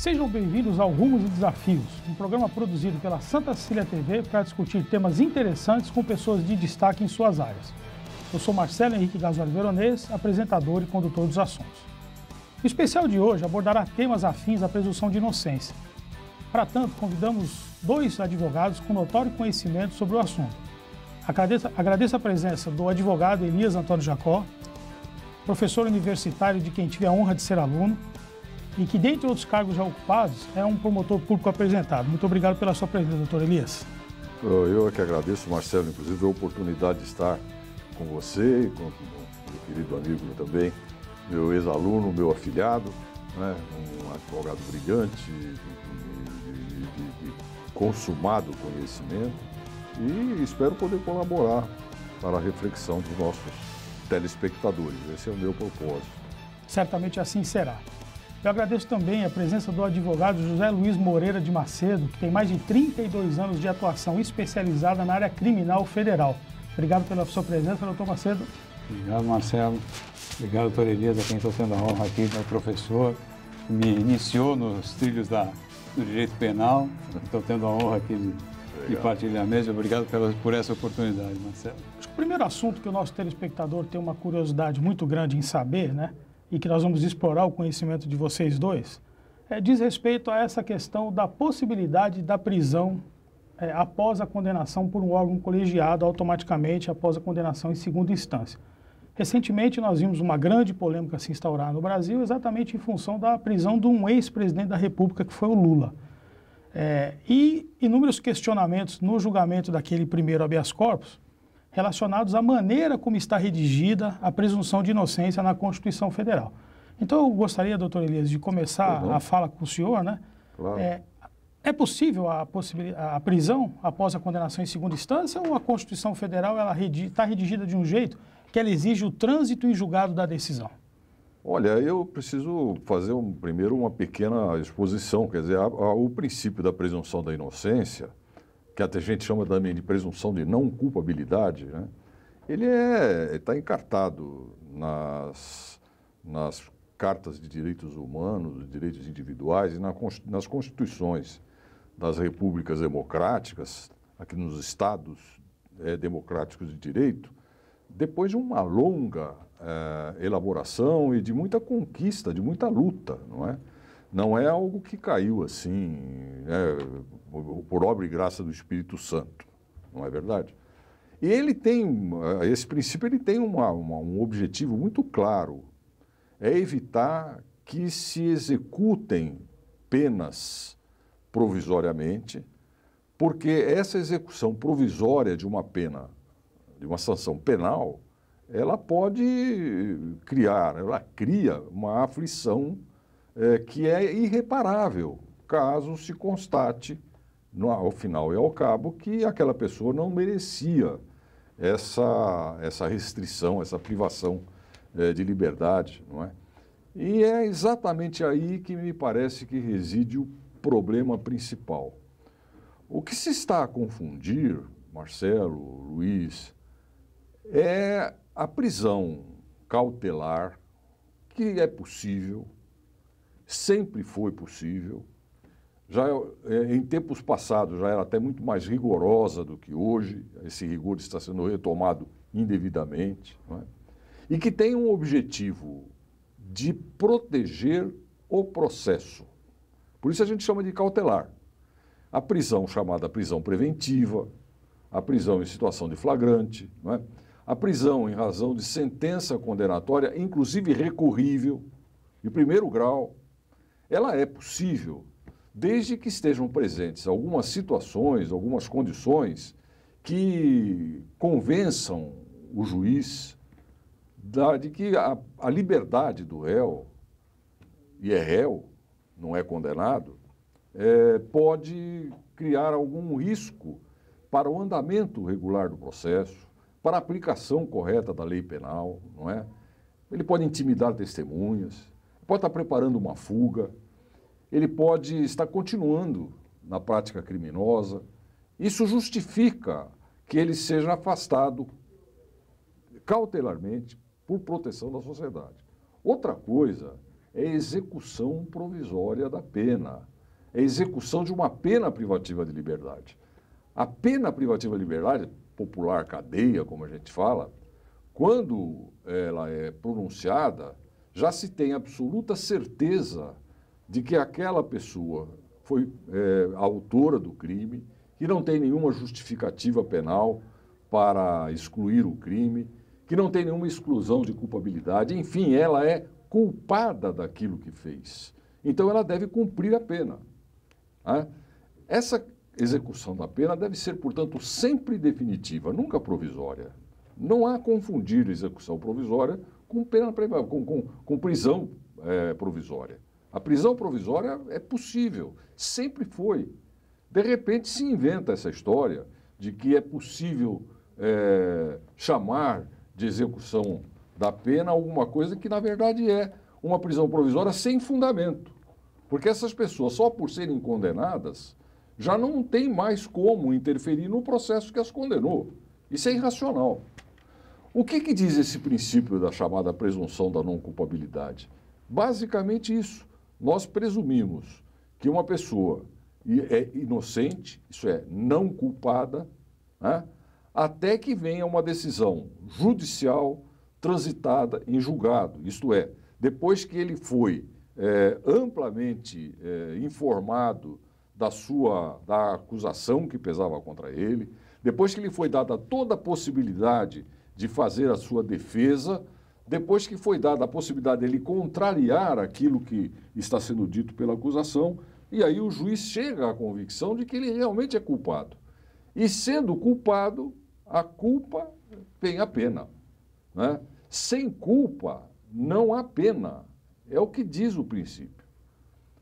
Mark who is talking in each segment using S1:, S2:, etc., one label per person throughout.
S1: Sejam bem-vindos ao Rumos e Desafios, um programa produzido pela Santa Cecília TV para discutir temas interessantes com pessoas de destaque em suas áreas. Eu sou Marcelo Henrique Gasoli Veronês, apresentador e condutor dos assuntos. O especial de hoje abordará temas afins à presunção de inocência. Para tanto, convidamos dois advogados com notório conhecimento sobre o assunto. Agradeço a presença do advogado Elias Antônio Jacó, professor universitário de quem tive a honra de ser aluno, e que, dentre outros cargos já ocupados, é um promotor público apresentado. Muito obrigado pela sua presença, doutor Elias.
S2: Eu é que agradeço, Marcelo, inclusive, a oportunidade de estar com você e com o meu querido amigo também, meu ex-aluno, meu afilhado, né, um advogado brilhante, de consumado conhecimento, e espero poder colaborar para a reflexão dos nossos telespectadores. Esse é o meu propósito.
S1: Certamente assim será. Eu agradeço também a presença do advogado José Luiz Moreira de Macedo, que tem mais de 32 anos de atuação especializada na área criminal federal. Obrigado pela sua presença, doutor Macedo.
S3: Obrigado, Marcelo. Obrigado, doutor Elias, a quem estou tendo a honra aqui, meu professor, que me iniciou nos trilhos do direito penal. Estou tendo a honra aqui de partilhar a mesa. Obrigado por essa oportunidade, Marcelo.
S1: Acho que o primeiro assunto que o nosso telespectador tem uma curiosidade muito grande em saber, né? E que nós vamos explorar o conhecimento de vocês dois, diz respeito a essa questão da possibilidade da prisão após a condenação por um órgão colegiado automaticamente após a condenação em segunda instância. Recentemente nós vimos uma grande polêmica se instaurar no Brasil exatamente em função da prisão de um ex-presidente da República, que foi o Lula. E inúmeros questionamentos no julgamento daquele primeiro habeas corpus, relacionados à maneira como está redigida a presunção de inocência na Constituição Federal. Então, eu gostaria, doutor Elias, de começar a fala com o senhor, né?
S2: Claro.
S1: É possível a prisão após a condenação em segunda instância, ou a Constituição Federal está redigida de um jeito que ela exige o trânsito em julgado da decisão?
S2: Olha, eu preciso fazer primeiro uma pequena exposição, quer dizer, o princípio da presunção da inocência, que até a gente chama também de presunção de não culpabilidade, né? Ele está encartado nas cartas de direitos humanos, de direitos individuais e nas constituições das repúblicas democráticas, aqui nos estados democráticos de direito, depois de uma longa elaboração e de muita conquista, de muita luta, não é? Não é algo que caiu assim, por obra e graça do Espírito Santo, não é verdade? E ele tem, esse princípio, ele tem um objetivo muito claro, é evitar que se executem penas provisoriamente, porque essa execução provisória de uma pena, de uma sanção penal, ela cria uma aflição que é irreparável, caso se constate, ao final e ao cabo, que aquela pessoa não merecia essa restrição, essa privação de liberdade, não é? E é exatamente aí que me parece que reside o problema principal. O que se está a confundir, Marcelo, Luiz, é a prisão cautelar, que é possível, sempre foi possível, já em tempos passados já era até muito mais rigorosa do que hoje, esse rigor está sendo retomado indevidamente, não é? E que tem um objetivo de proteger o processo. Por isso a gente chama de cautelar. A prisão chamada prisão preventiva, a prisão em situação de flagrante, não é? A prisão em razão de sentença condenatória, inclusive recorrível, de primeiro grau, ela é possível desde que estejam presentes algumas situações, algumas condições que convençam o juiz de que a liberdade do réu, e é réu, não é condenado, pode criar algum risco para o andamento regular do processo, para a aplicação correta da lei penal, não é? Ele pode intimidar testemunhas, pode estar preparando uma fuga, ele pode estar continuando na prática criminosa. Isso justifica que ele seja afastado cautelarmente por proteção da sociedade. Outra coisa é execução provisória da pena. É execução de uma pena privativa de liberdade. A pena privativa de liberdade, popular cadeia, como a gente fala, quando ela é pronunciada, já se tem absoluta certeza de que aquela pessoa foi a autora do crime, que não tem nenhuma justificativa penal para excluir o crime, que não tem nenhuma exclusão de culpabilidade, enfim, ela é culpada daquilo que fez. Então ela deve cumprir a pena. Né? Essa execução da pena deve ser, portanto, sempre definitiva, nunca provisória. Não há confundir execução provisória com prisão provisória. A prisão provisória é possível, sempre foi. De repente se inventa essa história de que é possível chamar de execução da pena alguma coisa que, na verdade, é uma prisão provisória sem fundamento. Porque essas pessoas, só por serem condenadas, já não tem mais como interferir no processo que as condenou. Isso é irracional. O que diz esse princípio da chamada presunção da não culpabilidade? Basicamente isso. Nós presumimos que uma pessoa é inocente, isso é, não culpada, né, até que venha uma decisão judicial transitada em julgado. Isto é, depois que ele foi amplamente informado da acusação que pesava contra ele, depois que lhe foi dada toda a possibilidade de fazer a sua defesa, depois que foi dada a possibilidade de ele contrariar aquilo que está sendo dito pela acusação, e aí o juiz chega à convicção de que ele realmente é culpado. E sendo culpado, a culpa tem a pena. Né? Sem culpa, não há pena. É o que diz o princípio.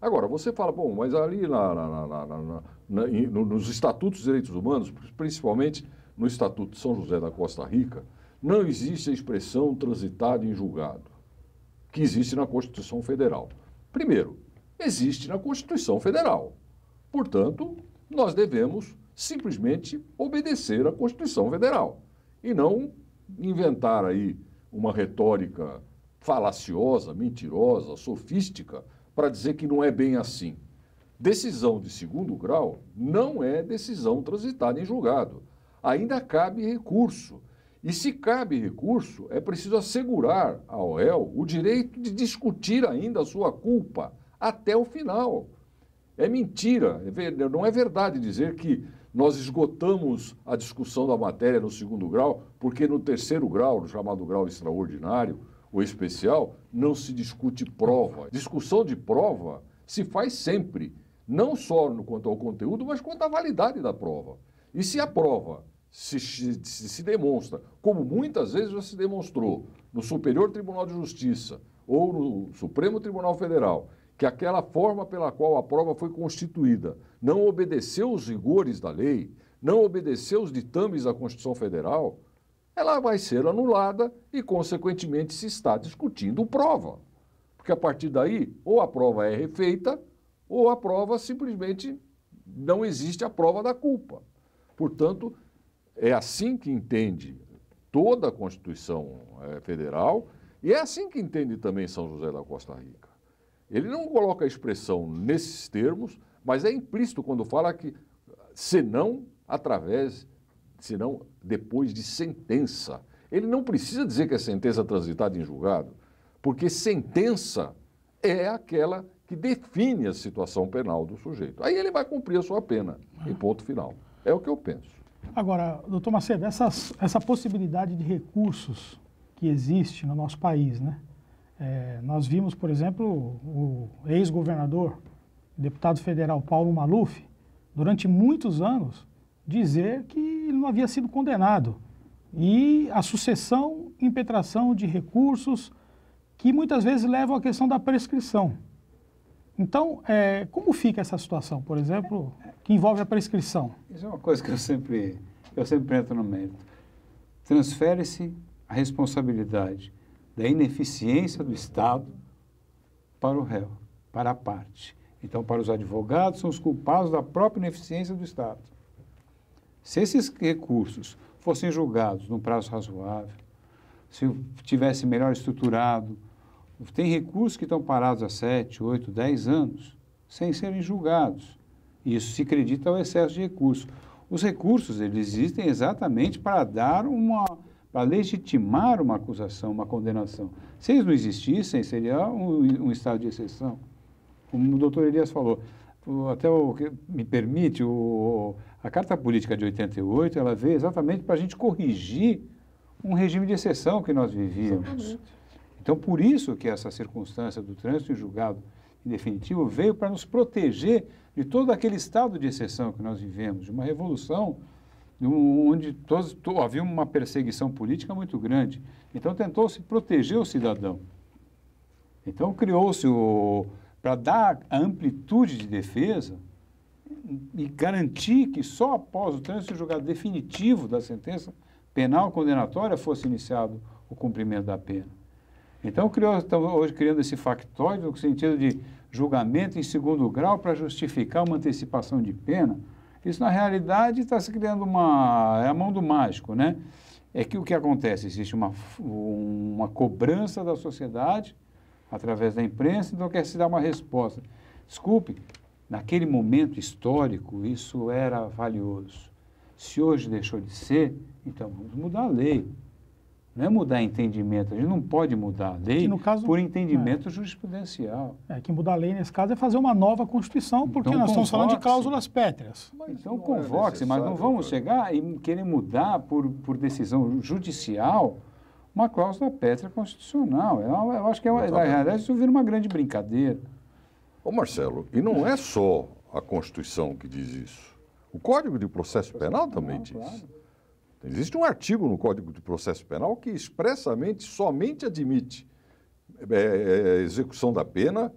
S2: Agora, você fala, bom, mas ali nos Estatutos dos Direitos Humanos, principalmente no Estatuto de São José da Costa Rica, não existe a expressão transitada em julgado, que existe na Constituição Federal. Primeiro, existe na Constituição Federal. Portanto, nós devemos simplesmente obedecer à Constituição Federal e não inventar aí uma retórica falaciosa, mentirosa, sofística, para dizer que não é bem assim. Decisão de segundo grau não é decisão transitada em julgado. Ainda cabe recurso. E se cabe recurso, é preciso assegurar ao réu o direito de discutir ainda a sua culpa até o final. É mentira, não é verdade dizer que nós esgotamos a discussão da matéria no segundo grau, porque no terceiro grau, no chamado grau extraordinário ou especial, não se discute prova. Discussão de prova se faz sempre, não só quanto ao conteúdo, mas quanto à validade da prova. E se a prova se demonstra, como muitas vezes já se demonstrou, no Superior Tribunal de Justiça ou no Supremo Tribunal Federal, que aquela forma pela qual a prova foi constituída não obedeceu os rigores da lei, não obedeceu os ditames da Constituição Federal, ela vai ser anulada e, consequentemente, se está discutindo prova. Porque a partir daí, ou a prova é refeita, ou a prova simplesmente não existe a prova da culpa. Portanto, é assim que entende toda a Constituição Federal e é assim que entende também São José da Costa Rica. Ele não coloca a expressão nesses termos, mas é implícito quando fala que senão depois de sentença. Ele não precisa dizer que é sentença transitada em julgado, porque sentença é aquela que define a situação penal do sujeito. Aí ele vai cumprir a sua pena, em ponto final. É o que eu penso.
S1: Agora, doutor Macedo, essa possibilidade de recursos que existe no nosso país, né? Nós vimos, por exemplo, o ex-governador, deputado federal Paulo Maluf, durante muitos anos, dizer que ele não havia sido condenado. E a sucessão e impetração de recursos que muitas vezes levam à questão da prescrição. Então, como fica essa situação, por exemplo, que envolve a prescrição?
S3: Isso é uma coisa que eu sempre entro no mérito. Transfere-se a responsabilidade da ineficiência do Estado para o réu, para a parte. Então, para os advogados, são os culpados da própria ineficiência do Estado. Se esses recursos fossem julgados num prazo razoável, se tivesse melhor estruturado Tem recursos que estão parados há 7, 8, 10 anos sem serem julgados. E isso se acredita ao excesso de recursos. Os recursos, eles existem exatamente para para legitimar uma acusação, uma condenação. Se eles não existissem, seria um estado de exceção. Como o doutor Elias falou, até o que me permite, a Carta Política de 88, ela veio exatamente para a gente corrigir um regime de exceção que nós vivíamos. Exatamente. Então, por isso que essa circunstância do trânsito em julgado em definitivo veio para nos proteger de todo aquele estado de exceção que nós vivemos, de uma revolução onde havia uma perseguição política muito grande. Então, tentou-se proteger o cidadão. Então, criou-se para dar a amplitude de defesa e garantir que só após o trânsito julgado definitivo da sentença penal condenatória fosse iniciado o cumprimento da pena. Então, estamos hoje criando esse factóide no sentido de julgamento em segundo grau para justificar uma antecipação de pena. Isso, na realidade, está se criando é a mão do mágico, né? É que o que acontece? Existe uma cobrança da sociedade através da imprensa, então quer se dar uma resposta. Desculpe, naquele momento histórico, isso era valioso. Se hoje deixou de ser, então vamos mudar a lei. Não é mudar entendimento, a gente não pode mudar a lei por entendimento jurisprudencial.
S1: Que mudar a lei, nesse caso, é fazer uma nova Constituição, porque nós estamos falando de cláusulas pétreas.
S3: Então convoque-se, mas não vamos chegar e querer mudar por decisão judicial uma cláusula pétrea constitucional. Eu acho que, na realidade, isso vira uma grande brincadeira.
S2: Ô Marcelo, e não é só a Constituição que diz isso. O Código de Processo Penal também diz. Claro. Existe um artigo no Código de Processo Penal que expressamente somente admite execução da pena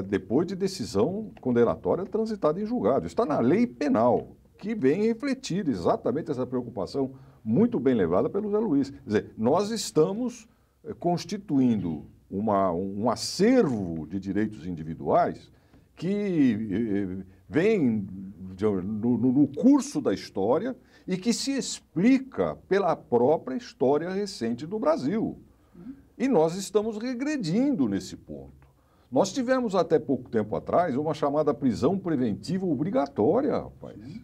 S2: depois de decisão condenatória transitada em julgado. Está na lei penal, que vem refletir exatamente essa preocupação muito bem levada pelo Zé Luiz. Quer dizer, nós estamos constituindo um acervo de direitos individuais que vem no curso da história e que se explica pela própria história recente do Brasil. E nós estamos regredindo nesse ponto. Nós tivemos até pouco tempo atrás uma chamada prisão preventiva obrigatória, rapaz.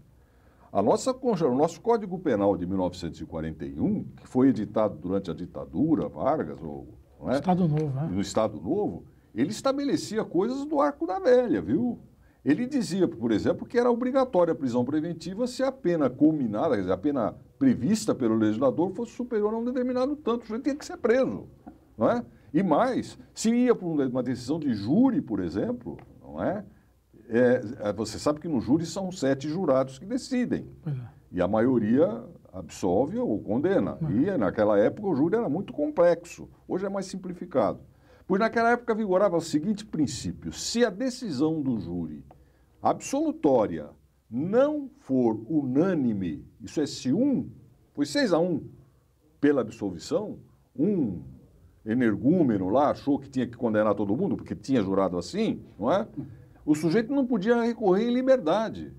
S2: O nosso Código Penal de 1941, que foi editado durante a ditadura, Vargas, não é?
S1: Estado Novo, né?
S2: No Estado Novo, ele estabelecia coisas do arco da velha, viu? Ele dizia, por exemplo, que era obrigatória a prisão preventiva se a pena culminada, quer dizer, a pena prevista pelo legislador fosse superior a um determinado tanto. O sujeito tinha que ser preso, não é? E mais, se ia por uma decisão de júri, por exemplo, não é? Você sabe que no júri são 7 jurados que decidem. E a maioria absolve ou condena. E naquela época o júri era muito complexo. Hoje é mais simplificado. Pois naquela época vigorava o seguinte princípio: se a decisão do júri absolutória não for unânime, isso é, se foi 6-1 pela absolvição, um energúmeno lá achou que tinha que condenar todo mundo, porque tinha jurado assim, não é? O sujeito não podia recorrer em liberdade.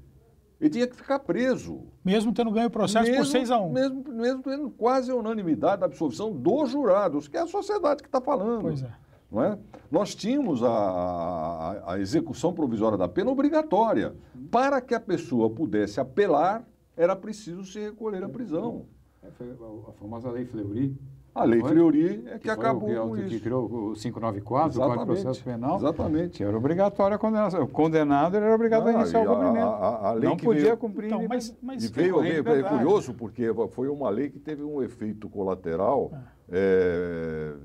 S2: Ele tinha que ficar preso.
S1: Mesmo tendo ganho o processo por 6-1.
S2: Mesmo tendo quase a unanimidade da absolvição dos jurados, que é a sociedade que está falando.
S1: Pois é.
S2: Não é? Nós tínhamos a execução provisória da pena obrigatória. Para que a pessoa pudesse apelar, era preciso se recolher à prisão.
S3: Foi a famosa Lei Fleury.
S2: A Lei Fleury é que acabou com isso.
S3: Que criou o 594, o Código de Processo Penal.
S2: Exatamente.
S3: Que era obrigatória a condenação. O condenado era obrigado a iniciar o cumprimento.
S2: A lei
S3: não podia cumprir.
S1: Então,
S2: e veio curioso, porque foi uma lei que teve um efeito colateral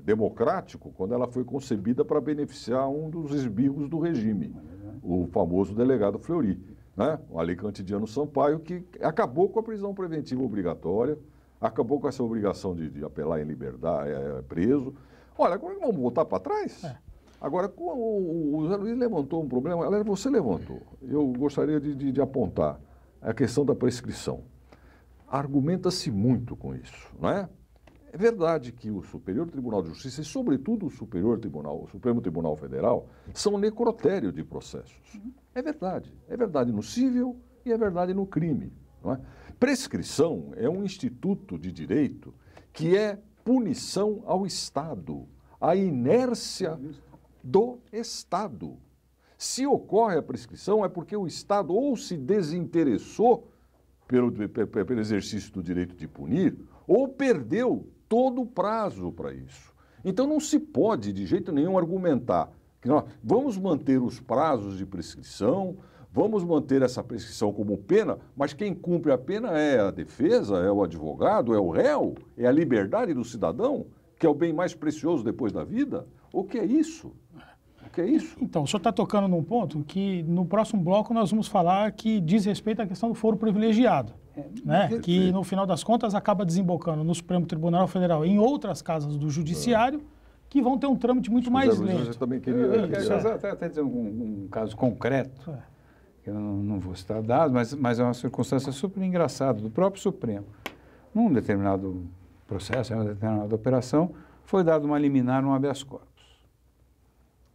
S2: democrático quando ela foi concebida para beneficiar um dos esbirros do regime, o famoso delegado Fleury, né? A Lei Cantidiano Sampaio, que acabou com a prisão preventiva obrigatória, acabou com essa obrigação de apelar em liberdade, preso. Olha, agora vamos voltar para trás? Agora, o Zé Luiz levantou um problema, aliás, você levantou, eu gostaria de apontar a questão da prescrição. Argumenta-se muito com isso, não é? É verdade que o Superior Tribunal de Justiça e, sobretudo, o Supremo Tribunal Federal, são necrotério de processos. É verdade no civil e é verdade no crime, não é? Prescrição é um instituto de direito que é punição ao Estado. a inércia do Estado. Se ocorre a prescrição, é porque o Estado ou se desinteressou pelo exercício do direito de punir, ou perdeu todo o prazo para isso. Então não se pode, de jeito nenhum, argumentar que nós vamos manter os prazos de prescrição, vamos manter essa prescrição como pena, mas quem cumpre a pena é a defesa, é o advogado, é o réu, é a liberdade do cidadão, que é o bem mais precioso depois da vida? O que é isso? O que é isso?
S1: Então, o senhor está tocando num ponto que no próximo bloco nós vamos falar que diz respeito à questão do foro privilegiado, né? Que no final das contas acaba desembocando no Supremo Tribunal Federal e em outras casas do Judiciário que vão ter um trâmite muito mais lento.
S2: Eu também queria...
S3: Até dizer um caso concreto, que eu não vou citar dados, mas é uma circunstância super engraçada do próprio Supremo. Num determinado processo, em uma determinada operação, foi dado uma liminar no habeas corpus.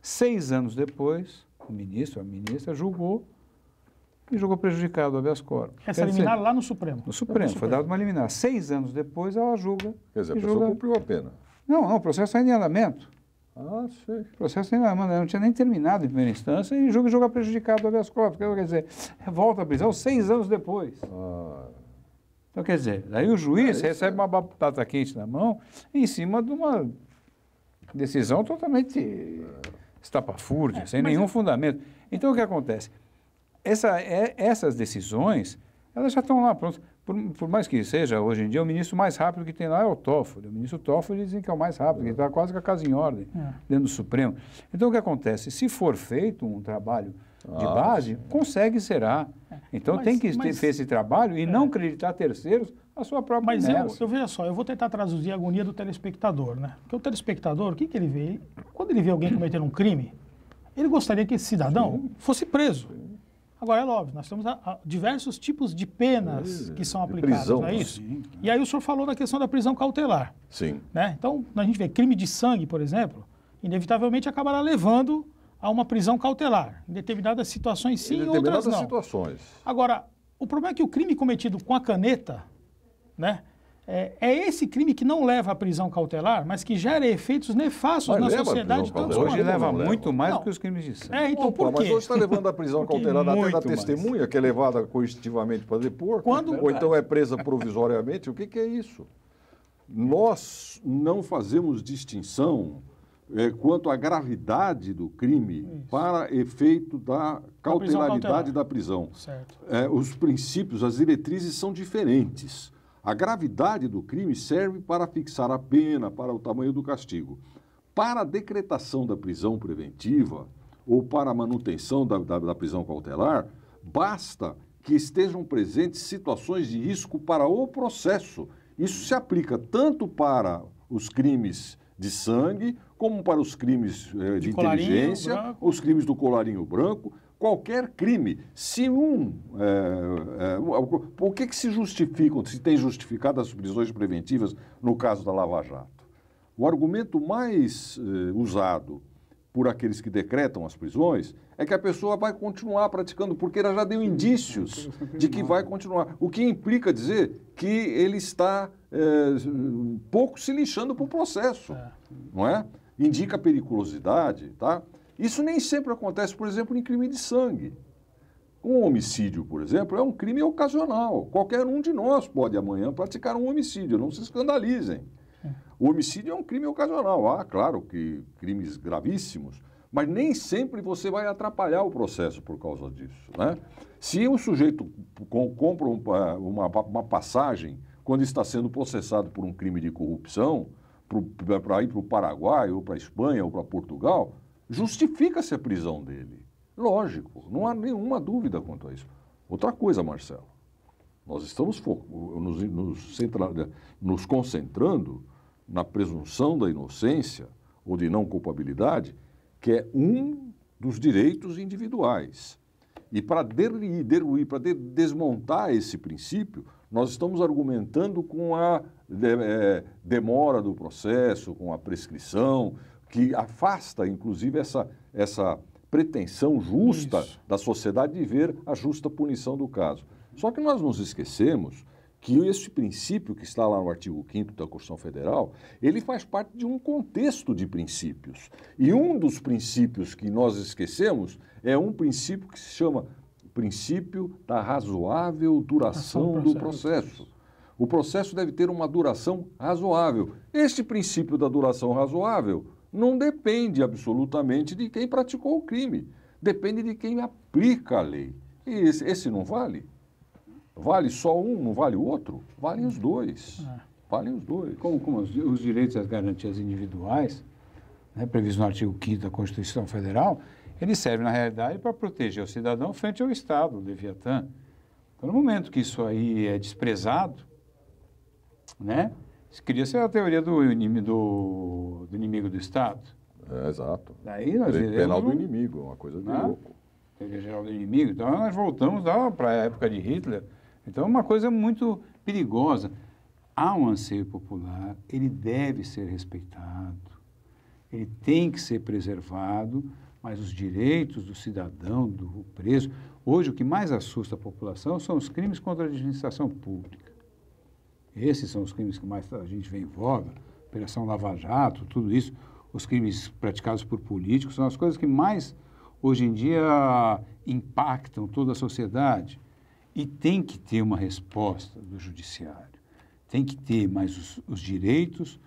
S3: 6 anos depois, o ministro, a ministra, julgou prejudicado o habeas corpus.
S1: Essa liminar lá no Supremo?
S3: No Supremo, foi dada uma liminar. 6 anos depois, ela julga.
S2: Quer dizer, a pessoa cumpriu a pena.
S3: Não, o processo está em andamento.
S2: Ah, sim.
S3: O processo ainda não tinha nem terminado em primeira instância e julga prejudicado o habeas corpus. Quer dizer, volta à prisão 6 anos depois. Então, quer dizer, daí o juiz recebe uma batata quente na mão em cima de uma decisão totalmente estapafúrdia, sem nenhum fundamento. Então, o que acontece? Essas decisões, elas já estão lá prontas. Por mais que seja, hoje em dia, o ministro mais rápido que tem lá é o Toffoli. O ministro Toffoli dizem que é o mais rápido, que está quase com a casa em ordem dentro do Supremo. Então, o que acontece? Se for feito um trabalho de base, consegue será. Então, tem que ter esse trabalho e não acreditar terceiros a sua própria inércia.
S1: Mas eu veja só, eu vou tentar traduzir a agonia do telespectador, né? Porque o telespectador, o que ele vê? Quando ele vê alguém cometer um crime, ele gostaria que esse cidadão fosse preso. Agora, é óbvio, nós temos diversos tipos de penas que são aplicadas,
S2: prisão,
S1: não é isso?
S3: Sim.
S1: E aí o senhor falou da questão da prisão cautelar.
S2: Sim.
S1: Né? Então, a gente vê crime de sangue, por exemplo, inevitavelmente acabará levando a uma prisão cautelar. Em determinadas situações sim, em outras não.
S2: situações.
S1: Agora, o problema é que o crime cometido com a caneta, né, é esse crime que não leva à prisão cautelar, mas que gera efeitos nefastos
S2: Mas
S1: na
S2: leva à
S1: sociedade.
S2: prisão
S1: Tantos
S2: cautelar.
S3: Hoje
S1: quanto.
S3: leva
S2: não
S3: muito mais
S2: leva.
S3: do que os crimes de sangue.
S1: Então por
S2: Mas
S1: quê?
S2: hoje está levando a prisão cautelar até da
S3: muito
S2: testemunha, que é levada coercitivamente para depor,
S1: Quando-
S2: ou então é presa provisoriamente. O que é isso? Nós não fazemos distinção quanto à gravidade do crime para efeito da cautelaridade
S1: cautelar.
S2: da prisão.
S1: Certo.
S2: Os princípios, as diretrizes são diferentes. A gravidade do crime serve para fixar a pena, para o tamanho do castigo. Para a decretação da prisão preventiva ou para a manutenção da prisão cautelar, basta que estejam presentes situações de risco para o processo. Isso se aplica tanto para os crimes de sangue, como para os crimes de inteligência,
S1: branco.
S2: os crimes do colarinho branco, qualquer crime. Se por que se justificam, se tem justificado as prisões preventivas no caso da Lava Jato? O argumento mais usado por aqueles que decretam as prisões é que a pessoa vai continuar praticando, porque ela já deu indícios de que vai continuar. O que implica dizer que ele está um pouco se lixando para o processo, não é? Indica periculosidade, tá? Isso nem sempre acontece, por exemplo, em crime de sangue. Um homicídio, por exemplo, é um crime ocasional. Qualquer um de nós pode amanhã praticar um homicídio, não se escandalizem. O homicídio é um crime ocasional. Há, claro, que crimes gravíssimos, mas nem sempre você vai atrapalhar o processo por causa disso, né? Se o sujeito compra uma passagem quando está sendo processado por um crime de corrupção, para ir para o Paraguai, ou para a Espanha, ou para Portugal, justifica-se a prisão dele. Lógico, não há nenhuma dúvida quanto a isso. Outra coisa, Marcelo, nós estamos nos concentrando na presunção da inocência ou de não culpabilidade, que é um dos direitos individuais. E para desmontar esse princípio, nós estamos argumentando com a demora do processo, com a prescrição, que afasta, inclusive, essa pretensão justa da sociedade de ver a justa punição do caso. Só que nós nos esquecemos que esse princípio que está lá no artigo 5º da Constituição Federal, ele faz parte de um contexto de princípios. E um dos princípios que nós esquecemos é um princípio que se chama princípio da razoável duração do processo. O processo deve ter uma duração razoável. Este princípio da duração razoável não depende absolutamente de quem praticou o crime, depende de quem aplica a lei. E esse não vale? Vale só um, não vale o outro? Valem os dois. Valem os dois.
S3: Como os direitos e as garantias individuais, né, previstos no artigo 5º da Constituição Federal, eles servem, na realidade, para proteger o cidadão frente ao Estado, o Leviatã. Então, no momento que isso aí é desprezado, né, cria-se a teoria do inimigo do Estado.
S2: Exato.
S3: Daí nós
S2: Direito penal do inimigo, uma coisa de louco.
S3: Teoria geral do inimigo. Então, nós voltamos para a época de Hitler. Então, é uma coisa muito perigosa. Há um anseio popular, ele deve ser respeitado, ele tem que ser preservado, mas os direitos do cidadão, do preso... Hoje, o que mais assusta a população são os crimes contra a administração pública. Esses são os crimes que mais a gente vê em voga, Operação Lava Jato, tudo isso, os crimes praticados por políticos, são as coisas que mais, hoje em dia, impactam toda a sociedade. E tem que ter uma resposta do judiciário. Tem que ter, mas os direitos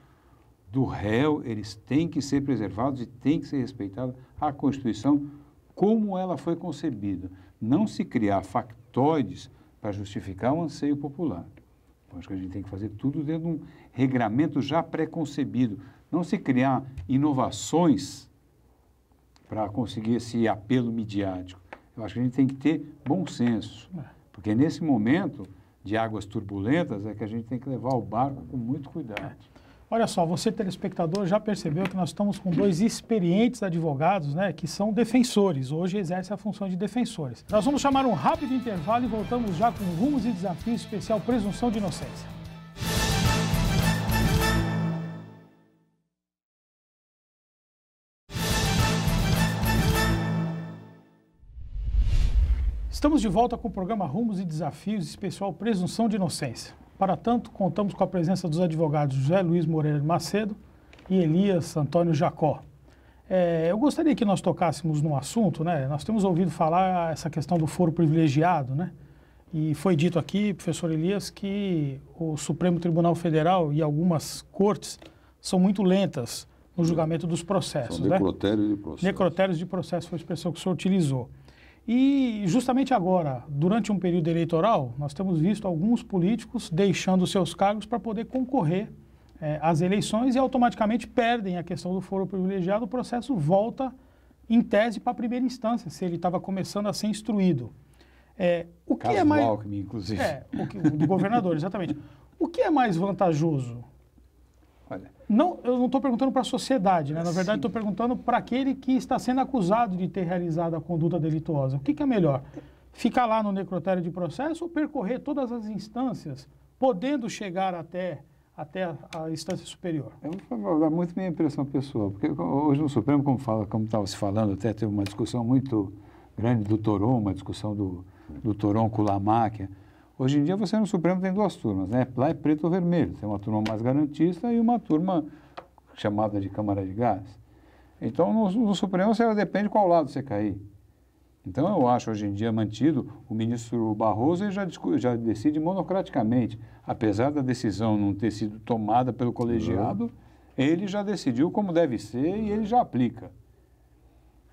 S3: do réu, eles têm que ser preservados e têm que ser respeitados a Constituição como ela foi concebida. Não se criar factoides para justificar um anseio popular. Eu acho que a gente tem que fazer tudo dentro de um regramento já pré-concebido. Não se criar inovações para conseguir esse apelo midiático. Eu acho que a gente tem que ter bom senso. Porque nesse momento de águas turbulentas é que a gente tem que levar o barco com muito cuidado.
S1: Olha só, você, telespectador, já percebeu que nós estamos com dois experientes advogados, né, que são defensores, hoje exercem a função de defensores. Nós vamos chamar um rápido intervalo e voltamos já com Rumos e Desafios especial Presunção de Inocência. Estamos de volta com o programa Rumos e Desafios especial Presunção de Inocência. Para tanto, contamos com a presença dos advogados José Luiz Moreira Macedo e Elias Antônio Jacó. Eu gostaria que nós tocássemos no assunto, né? Nós temos ouvido falar essa questão do foro privilegiado, né? E foi dito aqui, professor Elias, que o Supremo Tribunal Federal e algumas cortes são muito lentas no julgamento dos processos.
S2: São necrotérios de processo.
S1: Necrotérios de processo foi a expressão que o senhor utilizou. E justamente agora, durante um período eleitoral, nós temos visto alguns políticos deixando seus cargos para poder concorrer às eleições e automaticamente perdem a questão do foro privilegiado, o processo volta em tese para a primeira instância, se ele estava começando a ser instruído. O que é mais...
S3: Alckmin, inclusive.
S1: Do governador, exatamente. O que é mais vantajoso?
S3: Olha,
S1: não, eu não estou perguntando para a sociedade, né? Na verdade, estou perguntando para aquele que está sendo acusado de ter realizado a conduta delituosa. O que é melhor? Ficar lá no necrotério de processo ou percorrer todas as instâncias, podendo chegar até a instância superior?
S3: Eu vou dar muito minha impressão pessoal, porque hoje no Supremo, como estava se falando, até teve uma discussão muito grande do Toron, uma discussão do Toron com o Lamáquia. Hoje em dia, você no Supremo tem duas turmas, né? Lá é preto ou vermelho. Tem uma turma mais garantista e uma turma chamada de Câmara de Gás. Então, no Supremo, você depende qual lado você cair. Então, eu acho hoje em dia mantido, o ministro Barroso ele já decide monocraticamente. Apesar da decisão não ter sido tomada pelo colegiado, ele já decidiu como deve ser e ele já aplica.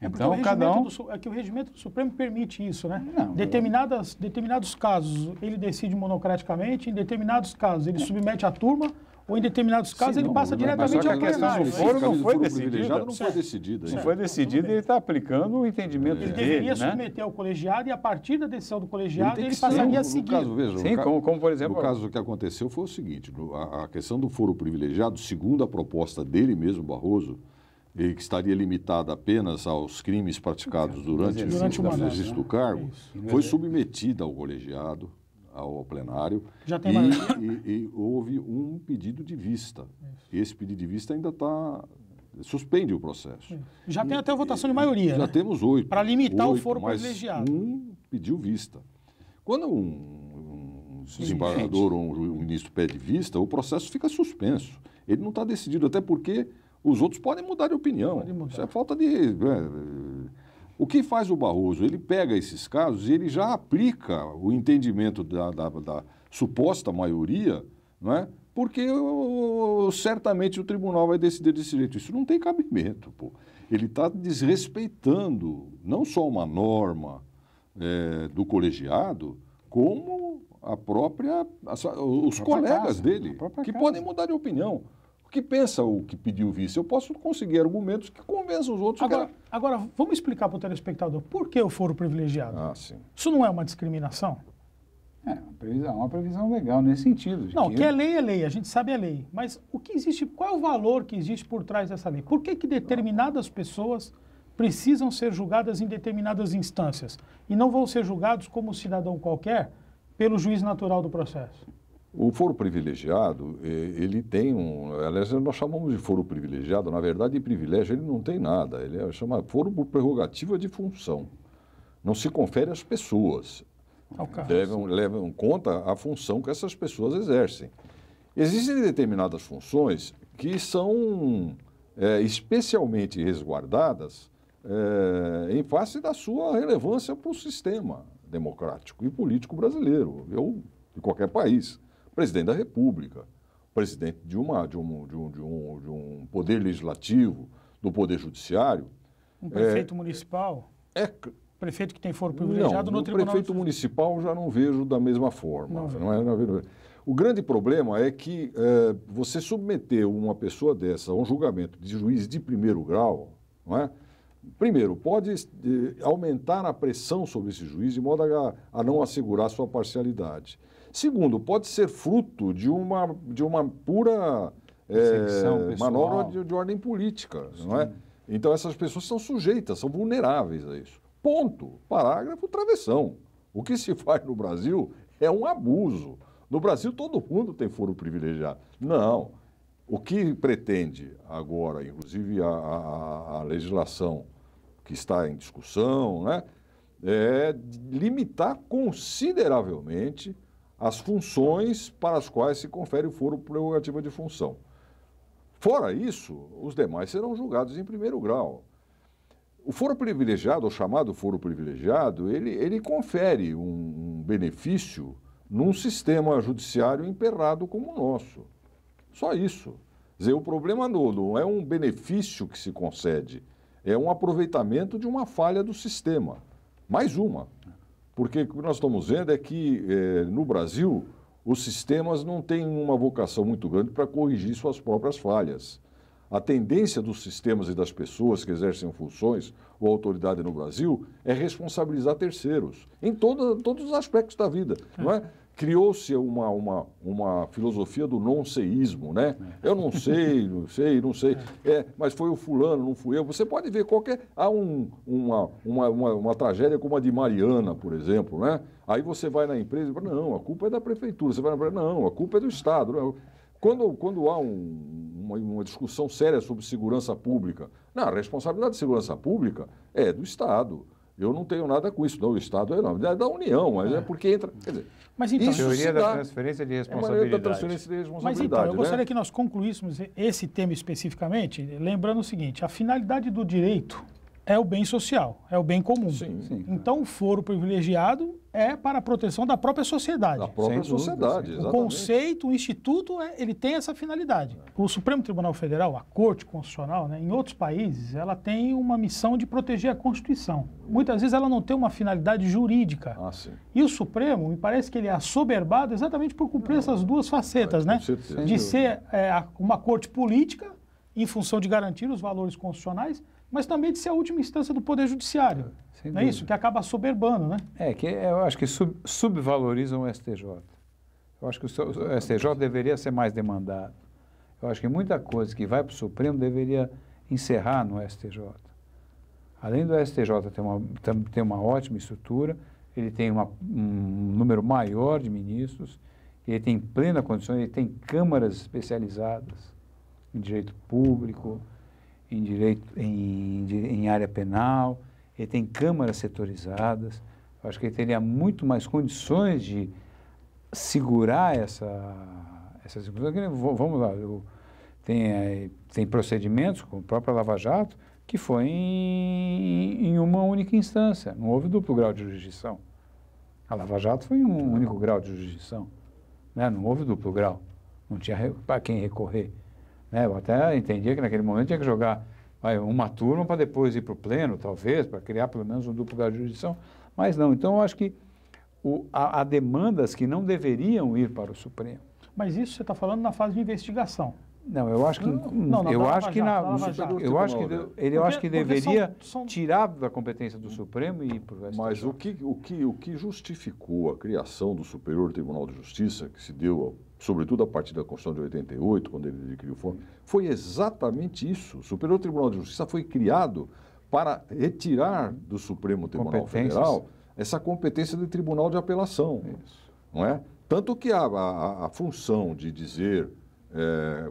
S3: Então,
S1: É que o regimento do Supremo permite isso, né?
S3: Não,
S1: determinados casos ele decide monocraticamente, em determinados casos ele submete a turma, ou em determinados casos ele passa diretamente ao plenário.
S3: O foro não foi decidido.
S2: Não foi decidido.
S3: Não foi decidido e ele está aplicando o entendimento dele.
S1: Ele deveria submeter ao colegiado e a partir da decisão do colegiado ele passaria a seguir.
S2: No caso, veja,
S3: sim, como por exemplo...
S2: No caso, o que aconteceu foi o seguinte, a questão do foro privilegiado, segundo a proposta dele mesmo, Barroso, e que estaria limitada apenas aos crimes praticados durante o exercício do cargo, foi submetida ao colegiado, ao plenário, e houve um pedido de vista. Esse pedido de vista ainda suspende o processo.
S1: Já tem até a votação de maioria,
S2: Já temos 8.
S1: Para limitar o foro
S2: mas
S1: privilegiado.
S2: Um pediu vista. Quando um desembargador ou um ministro pede vista, o processo fica suspenso. Ele não está decidido, até porque os outros podem mudar de opinião. Isso é falta de... O que faz o Barroso? Ele pega esses casos e ele já aplica o entendimento da suposta maioria, não é? Porque certamente o tribunal vai decidir desse jeito. Isso não tem cabimento, pô. Ele está desrespeitando não só uma norma do colegiado, como os colegas dele, que podem mudar de opinião. O que pensa o que pediu vice? Eu posso conseguir argumentos que convençam os outros.
S1: Agora, vamos explicar para o telespectador por que o foro privilegiado?
S2: Sim.
S1: Isso não é uma discriminação?
S3: Uma previsão legal nesse sentido.
S1: Não, que é lei, a gente sabe a lei. Mas o que existe, qual é o valor que existe por trás dessa lei? Por que determinadas pessoas precisam ser julgadas em determinadas instâncias e não vão ser julgados como cidadão qualquer pelo juiz natural do processo?
S2: O foro privilegiado, ele tem aliás, nós chamamos de foro privilegiado, na verdade, de privilégio ele não tem nada, ele chama foro por prerrogativa de função. Não se confere às pessoas, levam em conta a função que essas pessoas exercem. Existem determinadas funções que são especialmente resguardadas em face da sua relevância para o sistema democrático e político brasileiro, ou de qualquer país. Presidente da República, presidente de um poder legislativo, do poder judiciário.
S1: Um prefeito municipal? Prefeito que tem foro privilegiado no Tribunal...
S2: O prefeito municipal já não vejo da mesma forma. O grande problema é que você submeter uma pessoa dessa a um julgamento de juiz de primeiro grau, não é? Primeiro, pode aumentar a pressão sobre esse juiz de modo a não assegurar sua parcialidade. Segundo, pode ser fruto de uma pura manobra de ordem política, não é? Então, essas pessoas são sujeitas, são vulneráveis a isso. Ponto. Parágrafo, travessão. O que se faz no Brasil é um abuso. No Brasil, todo mundo tem foro privilegiado. Não. O que pretende agora, inclusive a legislação que está em discussão, né, é limitar consideravelmente as funções para as quais se confere o foro prerrogativa de função. Fora isso, os demais serão julgados em primeiro grau. O foro privilegiado, ou chamado foro privilegiado, ele confere um benefício num sistema judiciário emperrado como o nosso. Só isso. Quer dizer, o problema não é um benefício que se concede, é um aproveitamento de uma falha do sistema. Mais uma. Porque o que nós estamos vendo é que, no Brasil, os sistemas não têm uma vocação muito grande para corrigir suas próprias falhas. A tendência dos sistemas e das pessoas que exercem funções ou autoridade no Brasil é responsabilizar terceiros, em todos os aspectos da vida, não é? Criou-se uma filosofia do não-seísmo, né? Eu não sei, mas foi o fulano, não fui eu. Você pode ver há uma tragédia como a de Mariana, por exemplo, né? Aí você vai na empresa e fala, não, a culpa é da prefeitura. Você vai na empresa, não, a culpa é do Estado. Não. Quando há uma discussão séria sobre segurança pública, não, a responsabilidade de segurança pública é do Estado. Eu não tenho nada com isso, não. O Estado é da União, mas é porque entra... Quer dizer,
S1: mas então,
S3: teoria da transferência de responsabilidade.
S2: Da transferência de responsabilidade.
S1: Mas então, eu gostaria que nós concluíssemos esse tema especificamente, lembrando o seguinte, a finalidade do direito é o bem social, é o bem comum.
S2: Sim.
S1: Então, o foro privilegiado é para a proteção da própria sociedade.
S2: Da própria sociedade, exatamente.
S1: O conceito, o instituto, ele tem essa finalidade. O Supremo Tribunal Federal, a Corte Constitucional, né, em outros países, ela tem uma missão de proteger a Constituição. Muitas vezes ela não tem uma finalidade jurídica.
S2: Sim.
S1: E o Supremo, me parece que ele é assoberbado exatamente por cumprir essas duas facetas, né? De ser uma corte política, em função de garantir os valores constitucionais, mas também de ser a última instância do Poder Judiciário. Não é isso? Que acaba assoberbando, né?
S3: Eu acho que subvalorizam o STJ. Eu acho que o STJ deveria ser mais demandado. Eu acho que muita coisa que vai para o Supremo deveria encerrar no STJ. Além do STJ ter uma ótima estrutura, ele tem um número maior de ministros, ele tem plena condição, ele tem câmaras especializadas em direito público, em área penal, ele tem câmaras setorizadas. Eu acho que ele teria muito mais condições de segurar essa discussão. Vamos lá, tem procedimentos, como a própria Lava Jato, que foi em uma única instância, não houve duplo grau de jurisdição. A Lava Jato foi em um único grau de jurisdição, né? Não houve duplo grau, não tinha para quem recorrer. Né? Eu até entendia que naquele momento tinha que jogar uma turma para depois ir para o pleno, talvez, para criar pelo menos um duplo grau de jurisdição, mas não. Então, eu acho que há demandas que não deveriam ir para o Supremo.
S1: Mas isso você está falando na fase de investigação.
S3: Não, eu acho que eu acho que deveria tirar da competência do Supremo e ir para o STJ.
S2: Mas o que justificou a criação do Superior Tribunal de Justiça, que se deu, sobretudo a partir da Constituição de 88, quando ele criou o fórum, foi exatamente isso. O Superior Tribunal de Justiça foi criado para retirar do Supremo Tribunal Federal essa competência do Tribunal de Apelação. Isso. Não é? Tanto que a função de dizer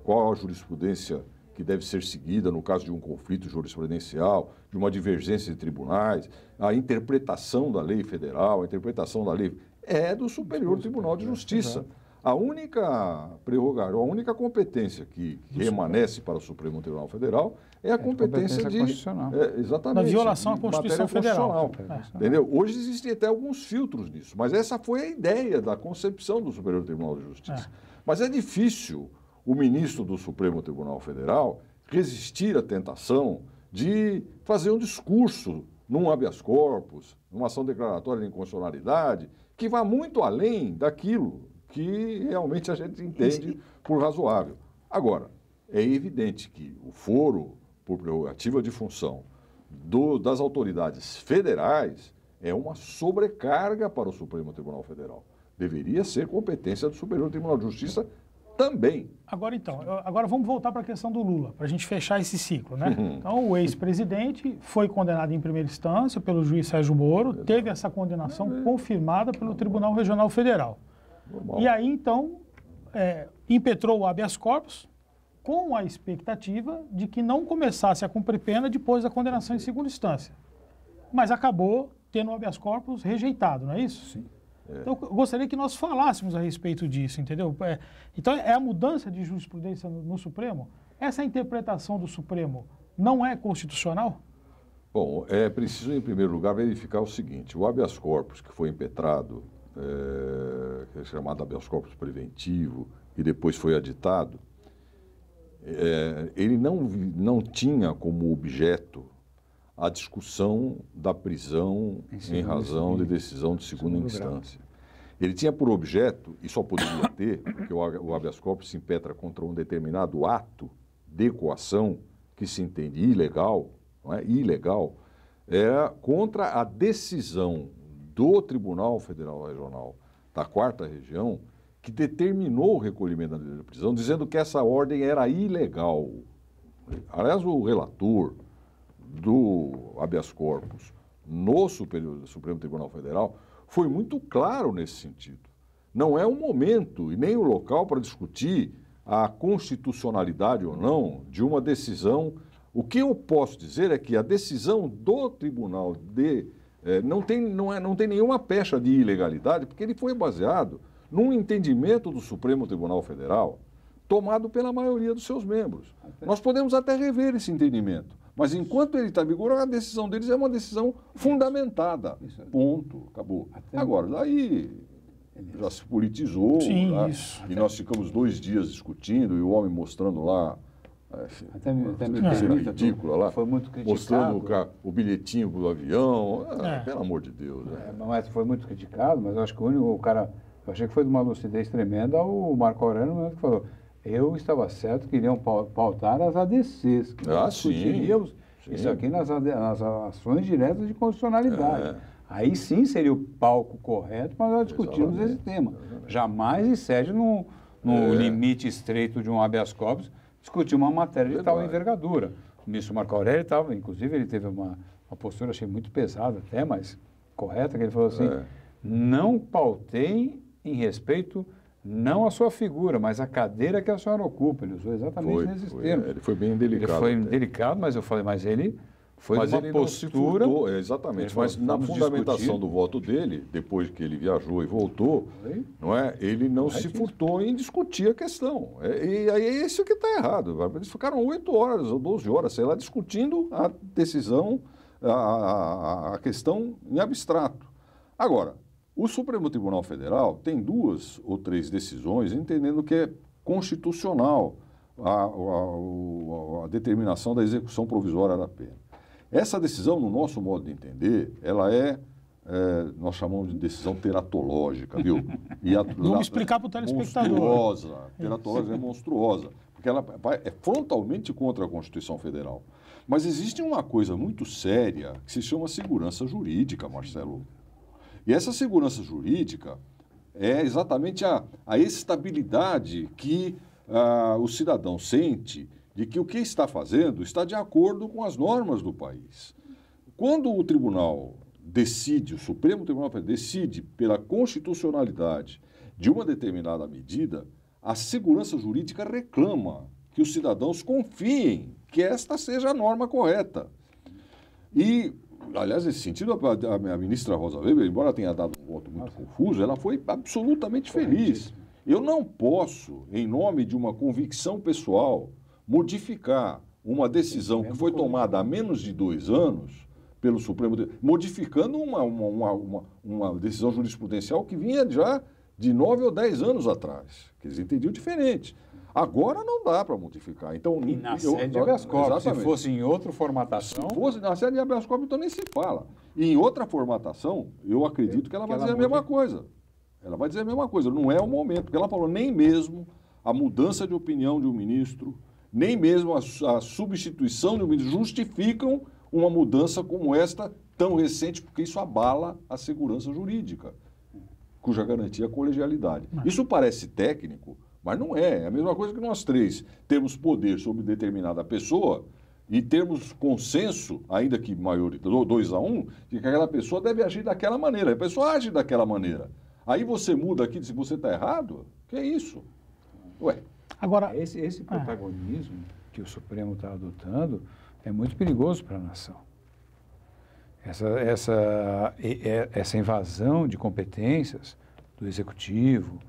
S2: qual a jurisprudência que deve ser seguida no caso de um conflito jurisprudencial, de uma divergência de tribunais, a interpretação da lei federal, a interpretação da lei é do Superior Tribunal de Justiça. A única prerrogativa, a única competência que remanesce para o Supremo Tribunal Federal é a competência
S3: constitucional.
S2: Exatamente.
S1: Na violação à Constituição Federal.
S2: Entendeu? Hoje existem até alguns filtros nisso, mas essa foi a ideia da concepção do Superior Tribunal de Justiça. Mas é difícil o ministro do Supremo Tribunal Federal resistir à tentação de fazer um discurso num habeas corpus, numa ação declaratória de inconstitucionalidade, que vá muito além daquilo que realmente a gente entende por razoável. Agora, é evidente que o foro por prerrogativa de função das autoridades federais é uma sobrecarga para o Supremo Tribunal Federal. Deveria ser competência do Superior Tribunal de Justiça também.
S1: Agora vamos voltar para a questão do Lula, para a gente fechar esse ciclo, né? Então, o ex-presidente foi condenado em primeira instância pelo juiz Sérgio Moro, teve essa condenação confirmada pelo Tribunal Regional Federal. Normal. E aí, então, impetrou o habeas corpus com a expectativa de que não começasse a cumprir pena depois da condenação em segunda instância. Mas acabou tendo o habeas corpus rejeitado, não é isso?
S3: Sim.
S1: Então, eu gostaria que nós falássemos a respeito disso, entendeu? Então, é a mudança de jurisprudência no Supremo? Essa interpretação do Supremo não é constitucional?
S2: Bom, é preciso, em primeiro lugar, verificar o seguinte. O habeas corpus que foi impetrado, que é chamado habeas corpus preventivo, e depois foi aditado, ele não tinha como objeto a discussão da prisão em razão de decisão de segunda instância. Ele tinha por objeto, e só poderia ter, porque o habeas corpus se impetra contra um determinado ato de coação que se entende ilegal, não é? Ilegal, contra a decisão do Tribunal Federal Regional da 4ª Região, que determinou o recolhimento da prisão, dizendo que essa ordem era ilegal. Aliás, o relator do habeas corpus no Supremo Tribunal Federal foi muito claro nesse sentido. Não é o momento e nem o local para discutir a constitucionalidade ou não de uma decisão. O que eu posso dizer é que a decisão do tribunal não tem nenhuma pecha de ilegalidade, porque ele foi baseado num entendimento do Supremo Tribunal Federal tomado pela maioria dos seus membros. Nós podemos até rever esse entendimento, mas enquanto ele está em vigor, a decisão deles é uma decisão fundamentada. Ponto. Acabou. Agora, daí já se politizou.
S1: Sim,
S2: tá?
S1: isso.
S2: E nós ficamos 2 dias discutindo e o homem mostrando lá.
S3: Até me
S2: ridícula lá.
S3: Foi muito criticado.
S2: Mostrando o bilhetinho do avião. Pelo amor de Deus.
S3: Mas foi muito criticado, mas eu acho que o cara. Eu achei que foi de uma lucidez tremenda o Marco Aurélio, que falou. Eu estava certo que iriam pautar as ADCs, que nós discutiríamos isso aqui nas ações diretas de constitucionalidade. Aí sim seria o palco correto para nós discutirmos esse tema. Jamais excede no limite estreito de um habeas corpus discutir uma matéria de tal envergadura. O ministro Marco Aurélio estava, inclusive, ele teve uma postura, achei muito pesada até, mas correta, que ele falou assim, não pautei em respeito não a sua figura, mas a cadeira que a senhora ocupa. Ele usou exatamente nesses termos.
S2: Ele foi bem delicado.
S3: Ele foi delicado, mas eu falei, mas ele Foi
S2: mas
S3: uma
S2: ele
S3: postura...
S2: não se furtou, exatamente, mas na fundamentação
S3: discutir.
S2: do voto dele, depois que ele viajou e voltou, não é? Ele não se furtou em discutir a questão. E aí é isso que está errado. Eles ficaram 8 horas ou 12 horas, sei lá, discutindo a decisão, a questão em abstrato. Agora, o Supremo Tribunal Federal tem 2 ou 3 decisões entendendo que é constitucional a determinação da execução provisória da pena. Essa decisão, no nosso modo de entender, ela nós chamamos de decisão teratológica, viu?
S1: Vamos explicar para o telespectador.
S2: Monstruosa, teratológica é monstruosa, porque ela é frontalmente contra a Constituição Federal. Mas existe uma coisa muito séria que se chama segurança jurídica, Marcelo. E essa segurança jurídica é exatamente a estabilidade que o cidadão sente de que o que está fazendo está de acordo com as normas do país. Quando o tribunal decide, o Supremo Tribunal Federal decide pela constitucionalidade de uma determinada medida, a segurança jurídica reclama que os cidadãos confiem que esta seja a norma correta. E, aliás, nesse sentido, a ministra Rosa Weber, embora tenha dado um voto muito confuso, ela foi absolutamente feliz. Eu não posso, em nome de uma convicção pessoal, modificar uma decisão que foi tomada há menos de 2 anos pelo Supremo, modificando uma decisão jurisprudencial que vinha já de 9 ou 10 anos atrás, que eles entendiam diferente. Agora não dá para modificar. Então,
S3: e na sede de habeas corpus, se fosse em outra formatação...
S2: Se fosse na sede de habeas corpus, então nem se fala. E em outra formatação, eu acredito que ela vai dizer a mesma coisa. Ela vai dizer a mesma coisa, não é o momento, porque ela falou nem mesmo a mudança de opinião de um ministro, nem mesmo a substituição de um ministro justificam uma mudança como esta tão recente, porque isso abala a segurança jurídica, cuja garantia é a colegialidade. Isso parece técnico, mas não é. É a mesma coisa que nós 3 temos poder sobre determinada pessoa e termos consenso, ainda que maior, 2-1, de que aquela pessoa deve agir daquela maneira. A pessoa age daquela maneira. Aí você muda aqui, se você está errado, que é isso? Ué.
S3: Agora, esse protagonismo que o Supremo está adotando é muito perigoso para a nação. Essa invasão de competências do Executivo,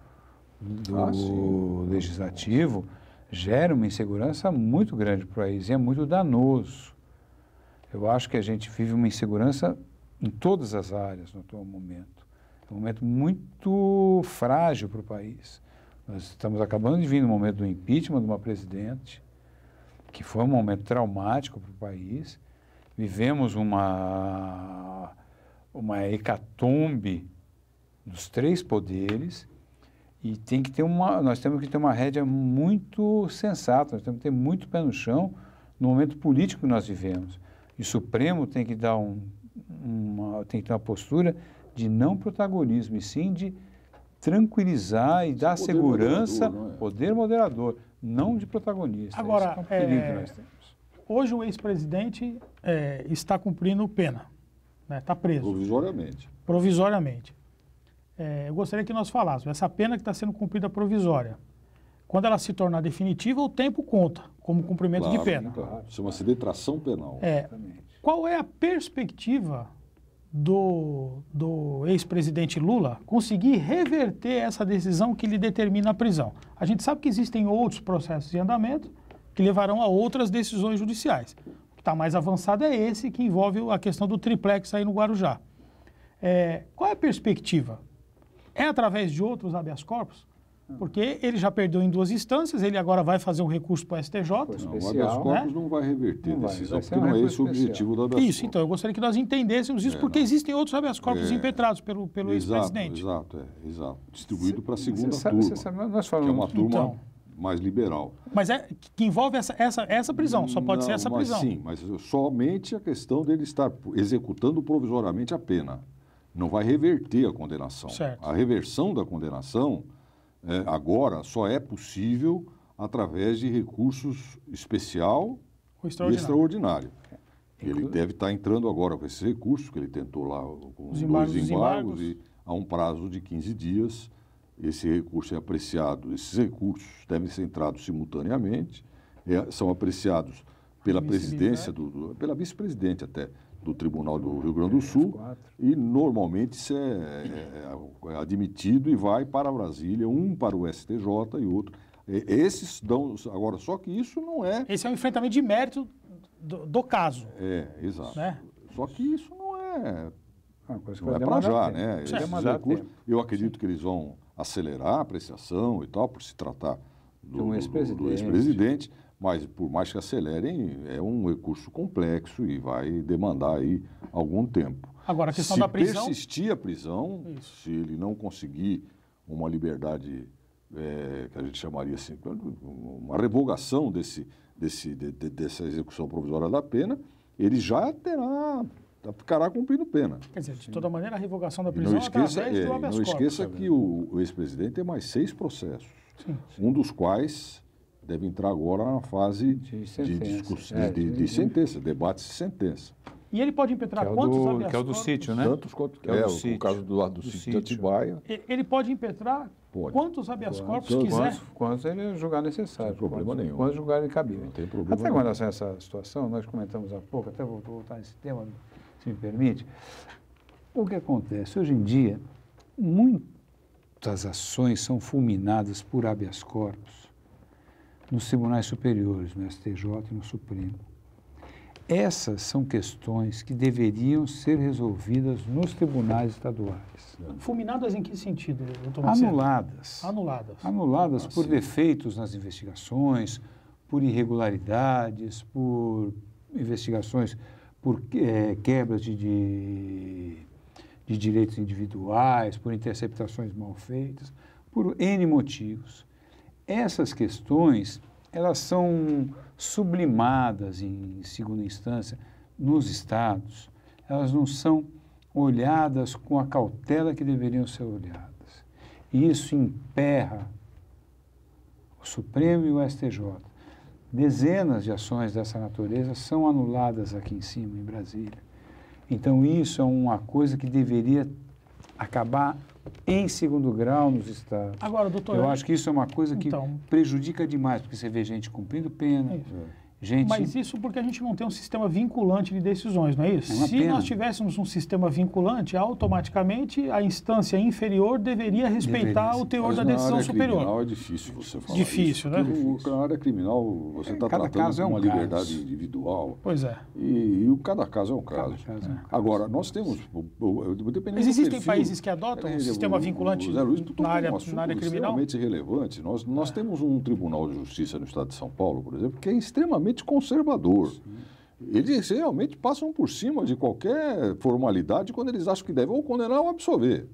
S3: do Legislativo, gera uma insegurança muito grande para o país e é muito danoso. Eu acho que a gente vive uma insegurança em todas as áreas no atual momento. É um momento muito frágil para o país. Nós estamos acabando de vir no momento do impeachment de uma presidente, que foi um momento traumático para o país. Vivemos uma hecatombe dos 3 poderes e nós temos que ter uma rédea muito sensata, nós temos que ter muito pé no chão no momento político que nós vivemos. E o Supremo tem que dar tem que ter uma postura de não protagonismo, e sim de tranquilizar e dar segurança, poder moderador, não de protagonista.
S1: Agora,
S3: esse é um perigo que nós temos.
S1: Hoje o ex-presidente está cumprindo pena, está preso. Provisoriamente. Eu gostaria que nós falássemos, essa pena que está sendo cumprida provisória, quando ela se tornar definitiva, o tempo conta como cumprimento de pena.
S2: Claro. Chama-se detração penal.
S1: Qual é a perspectiva do ex-presidente Lula conseguir reverter essa decisão que lhe determina a prisão? A gente sabe que existem outros processos em andamento que levarão a outras decisões judiciais. O que está mais avançado é esse, que envolve a questão do triplex aí no Guarujá. Qual é a perspectiva? É através de outros habeas corpus? Porque ele já perdeu em 2 instâncias, ele agora vai fazer um recurso para o STJ.
S2: Não, o habeas corpus não vai reverter a decisão, porque não é esse o objetivo do habeas corpus.
S1: Isso, então, eu gostaria que nós entendêssemos isso, porque existem outros habeas corpus impetrados pelo ex-presidente.
S2: Exato. Distribuído para a segunda turma,
S3: nós falamos,
S2: que é uma turma mais liberal.
S1: Mas que envolve essa prisão, só pode ser essa prisão.
S2: Sim, mas somente a questão dele estar executando provisoriamente a pena. Não vai reverter a condenação.
S1: Certo.
S2: A reversão da condenação agora só é possível através de recursos especial e extraordinário. Ele deve estar entrando agora com esses recursos, que ele tentou lá com os 2 embargos, e há um prazo de 15 dias. Esse recurso é apreciado, esses recursos devem ser entrados simultaneamente, são apreciados pela presidência, pela vice-presidente até, do Tribunal do Rio Grande do Sul, e normalmente isso é admitido e vai para Brasília, um para o STJ e outro. Esses dão... Agora, só que isso não é...
S1: Esse é um enfrentamento de mérito do caso.
S2: Exato.
S1: Né?
S2: Só que isso não é
S3: para
S2: já, né?
S3: Tempo.
S2: Eu acredito que eles vão acelerar a apreciação e tal, por se tratar do ex-presidente, mas por mais que acelerem, é um recurso complexo e vai demandar aí algum tempo.
S1: Agora, a questão da prisão...
S2: Se persistir a prisão, se ele não conseguir uma liberdade, que a gente chamaria assim, uma revogação dessa execução provisória da pena, ele já ficará cumprindo pena.
S1: Quer dizer, de toda maneira, a revogação da prisão através do habeas corpus.
S2: Não esqueça que o ex-presidente tem mais 6 processos, um dos quais deve entrar agora na fase de sentença, debate de sentença.
S1: E ele pode impetrar quantos habeas corpus?
S3: Que é o do sítio, né?
S2: Tantos quanto o caso do sítio de Atibaia.
S1: Ele pode impetrar quantos habeas corpus quiser?
S3: Quantos ele julgar necessário.
S2: Não tem problema nenhum.
S3: Quantos julgar cabível.
S2: Não tem problema
S3: até com relação a essa situação, nós comentamos há pouco, até vou voltar nesse tema, se me permite. O que acontece? Hoje em dia, muitas ações são fulminadas por habeas corpus nos tribunais superiores, no STJ e no Supremo. Essas são questões que deveriam ser resolvidas nos tribunais estaduais.
S1: Fulminadas em que sentido, doutor Macedo?
S3: Anuladas. Anuladas por defeitos nas investigações, por irregularidades, por investigações, por quebras de direitos individuais, por interceptações mal feitas, por N motivos. Essas questões, elas são sublimadas em segunda instância nos estados, elas não são olhadas com a cautela que deveriam ser olhadas. E isso emperra o Supremo e o STJ. Dezenas de ações dessa natureza são anuladas aqui em cima, em Brasília. Então, isso é uma coisa que deveria acabar em segundo grau nos estados.
S1: Agora, doutor...
S3: Eu acho que isso é uma coisa que prejudica demais, porque você vê gente cumprindo pena,
S1: Mas isso porque a gente não tem um sistema vinculante de decisões, não é isso? Se nós tivéssemos um sistema vinculante, automaticamente a instância inferior deveria respeitar o teor da decisão superior.
S2: Na área criminal é difícil você falar
S1: isso, né?
S2: Na área criminal você está tratando de uma liberdade individual.
S1: Pois é.
S2: E cada caso é um caso. Agora, nós temos...
S1: Mas existem países que adotam um sistema vinculante na área criminal?
S2: Extremamente relevante. Nós temos um Tribunal de Justiça no estado de São Paulo, por exemplo, que é extremamente conservador. Eles realmente passam por cima de qualquer formalidade quando eles acham que devem ou condenar ou absolver.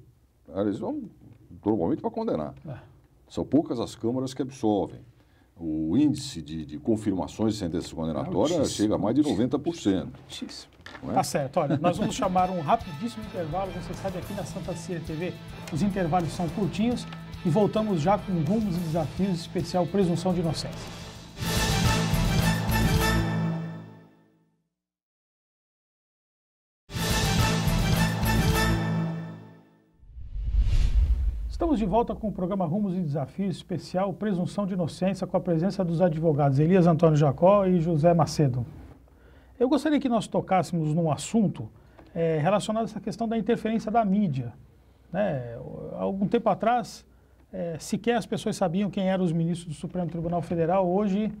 S2: Eles vão normalmente para condenar. São poucas as câmaras que absolvem. O índice de confirmações de sentenças condenatórias chega a mais de 90%.
S1: Tá certo. Olha, nós vamos chamar um rapidíssimo intervalo. Você sabe, aqui na Santa Cecília TV, os intervalos são curtinhos e voltamos já com Rumos e Desafios especial Presunção de Inocência. Estamos de volta com o programa Rumos e Desafios especial Presunção de Inocência, com a presença dos advogados Elias Antônio Jacó e José Macedo. Eu gostaria que nós tocássemos num assunto relacionado a essa questão da interferência da mídia. Há algum tempo atrás, sequer as pessoas sabiam quem eram os ministros do Supremo Tribunal Federal. Hoje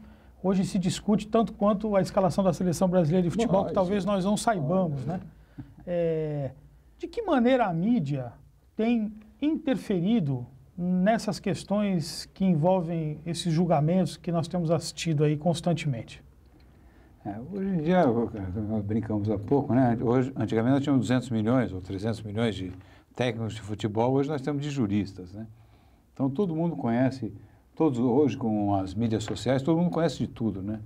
S1: se discute tanto quanto a escalação da Seleção Brasileira de Futebol, que talvez nós não saibamos. De que maneira a mídia tem interferido nessas questões que envolvem esses julgamentos que nós temos assistido aí constantemente?
S3: Hoje em dia, nós brincamos há pouco, né? Antigamente nós tínhamos 200 milhões ou 300 milhões de técnicos de futebol, hoje nós temos de juristas, né? Então todo mundo conhece, hoje com as mídias sociais, todo mundo conhece de tudo, né?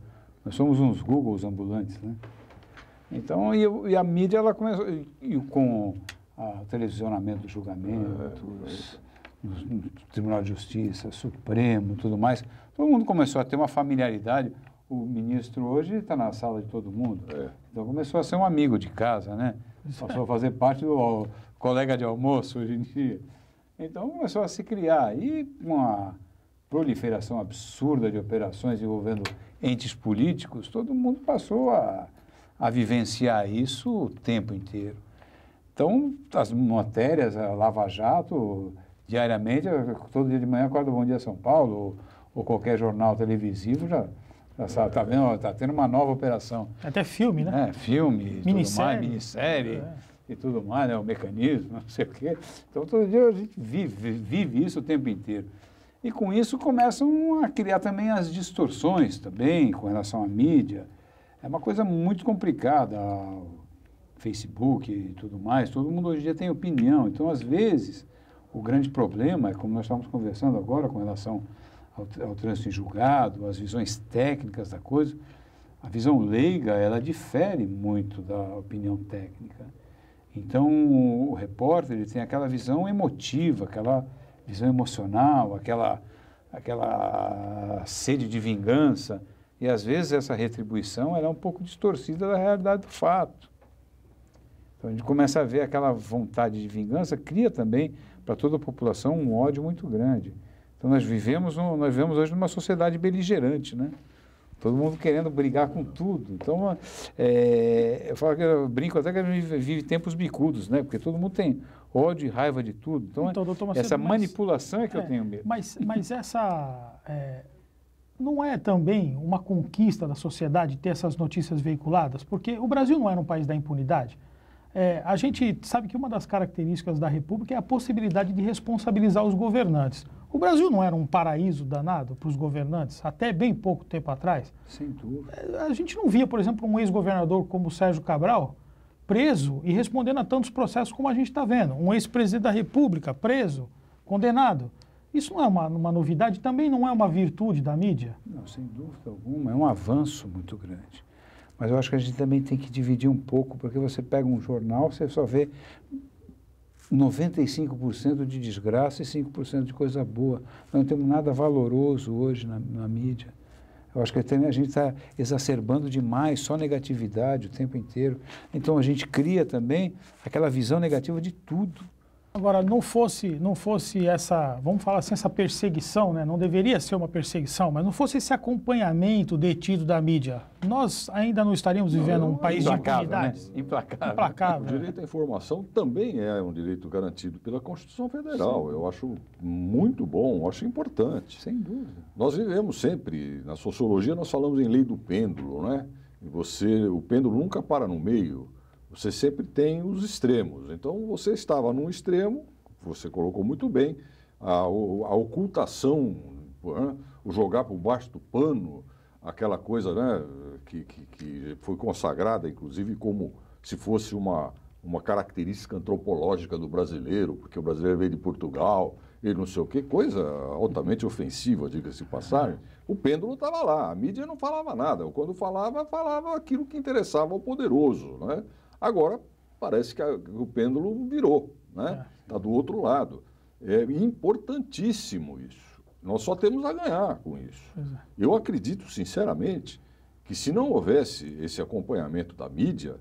S3: Nós somos uns Googles ambulantes, né? Então, e a mídia, ela começou, com o televisionamento dos julgamentos, no Tribunal de Justiça, Supremo, tudo mais. Todo mundo começou a ter uma familiaridade. O ministro hoje está na sala de todo mundo. Então começou a ser um amigo de casa, né? Passou a fazer parte do colega de almoço hoje em dia. Então começou a se criar. E com proliferação absurda de operações envolvendo entes políticos, todo mundo passou a vivenciar isso o tempo inteiro. Então, as matérias, a Lava Jato, diariamente, todo dia de manhã, acorda Bom Dia São Paulo, ou qualquer jornal televisivo, já sabe, está vendo, está tendo uma nova operação.
S1: Até filme, né?
S3: Filme, minissérie e tudo mais, né? O mecanismo, não sei o quê. Então, todo dia a gente vive isso o tempo inteiro. E com isso começam a criar também as distorções também com relação à mídia. É uma coisa muito complicada, o Facebook e tudo mais, todo mundo hoje em dia tem opinião. Então, às vezes, o grande problema é, como nós estávamos conversando agora com relação ao trânsito em julgado, as visões técnicas da coisa, a visão leiga, ela difere muito da opinião técnica. Então, o repórter ele tem aquela visão emotiva, aquela visão emocional, aquela sede de vingança, e às vezes essa retribuição ela é um pouco distorcida da realidade do fato. Então, a gente começa a ver aquela vontade de vingança, cria também para toda a população um ódio muito grande. Então, nós vivemos hoje numa sociedade beligerante, né? Todo mundo querendo brigar com tudo. Então, eu brinco até que a gente vive tempos bicudos, né? Porque todo mundo tem ódio e raiva de tudo. Então, doutor Macedo, essa manipulação é que eu tenho medo.
S1: Mas essa não é também uma conquista da sociedade ter essas notícias veiculadas? Porque o Brasil não era um país da impunidade. A gente sabe que uma das características da República é a possibilidade de responsabilizar os governantes. O Brasil não era um paraíso danado para os governantes, até bem pouco tempo atrás?
S3: Sem dúvida.
S1: A gente não via, por exemplo, um ex-governador como o Sérgio Cabral preso e respondendo a tantos processos como a gente está vendo. Um ex-presidente da República preso, condenado. Isso não é uma novidade, também não é uma virtude da mídia?
S3: Não, sem dúvida alguma, é um avanço muito grande. Mas eu acho que a gente também tem que dividir um pouco, porque você pega um jornal, você só vê 95% de desgraça e 5% de coisa boa. Nós não temos nada valoroso hoje na mídia. Eu acho que a gente está exacerbando demais, só negatividade o tempo inteiro. Então a gente cria também aquela visão negativa de tudo.
S1: Agora, não fosse essa, vamos falar assim, essa perseguição, né? Não deveria ser uma perseguição, mas não fosse esse acompanhamento detido da mídia, nós ainda não estaríamos vivendo um país de impunidade?
S3: Né? Implacável.
S1: Implacável.
S2: O direito à informação também é um direito garantido pela Constituição Federal. Sim. Eu acho muito bom, acho importante.
S3: Sem dúvida.
S2: Nós vivemos sempre, na sociologia nós falamos em lei do pêndulo, né? E o pêndulo nunca para no meio. Você sempre tem os extremos. Então, você estava num extremo, você colocou muito bem, a ocultação, né? O jogar por baixo do pano, aquela coisa, né? que foi consagrada, inclusive, como se fosse uma característica antropológica do brasileiro, porque o brasileiro veio de Portugal, ele não sei o quê, coisa altamente ofensiva, diga-se de passagem. O pêndulo estava lá, a mídia não falava nada. Quando falava aquilo que interessava ao poderoso, né? Agora, parece que o pêndulo virou, né? Está do outro lado. É importantíssimo isso. Nós só temos a ganhar com isso. Eu acredito, sinceramente, que se não houvesse esse acompanhamento da mídia,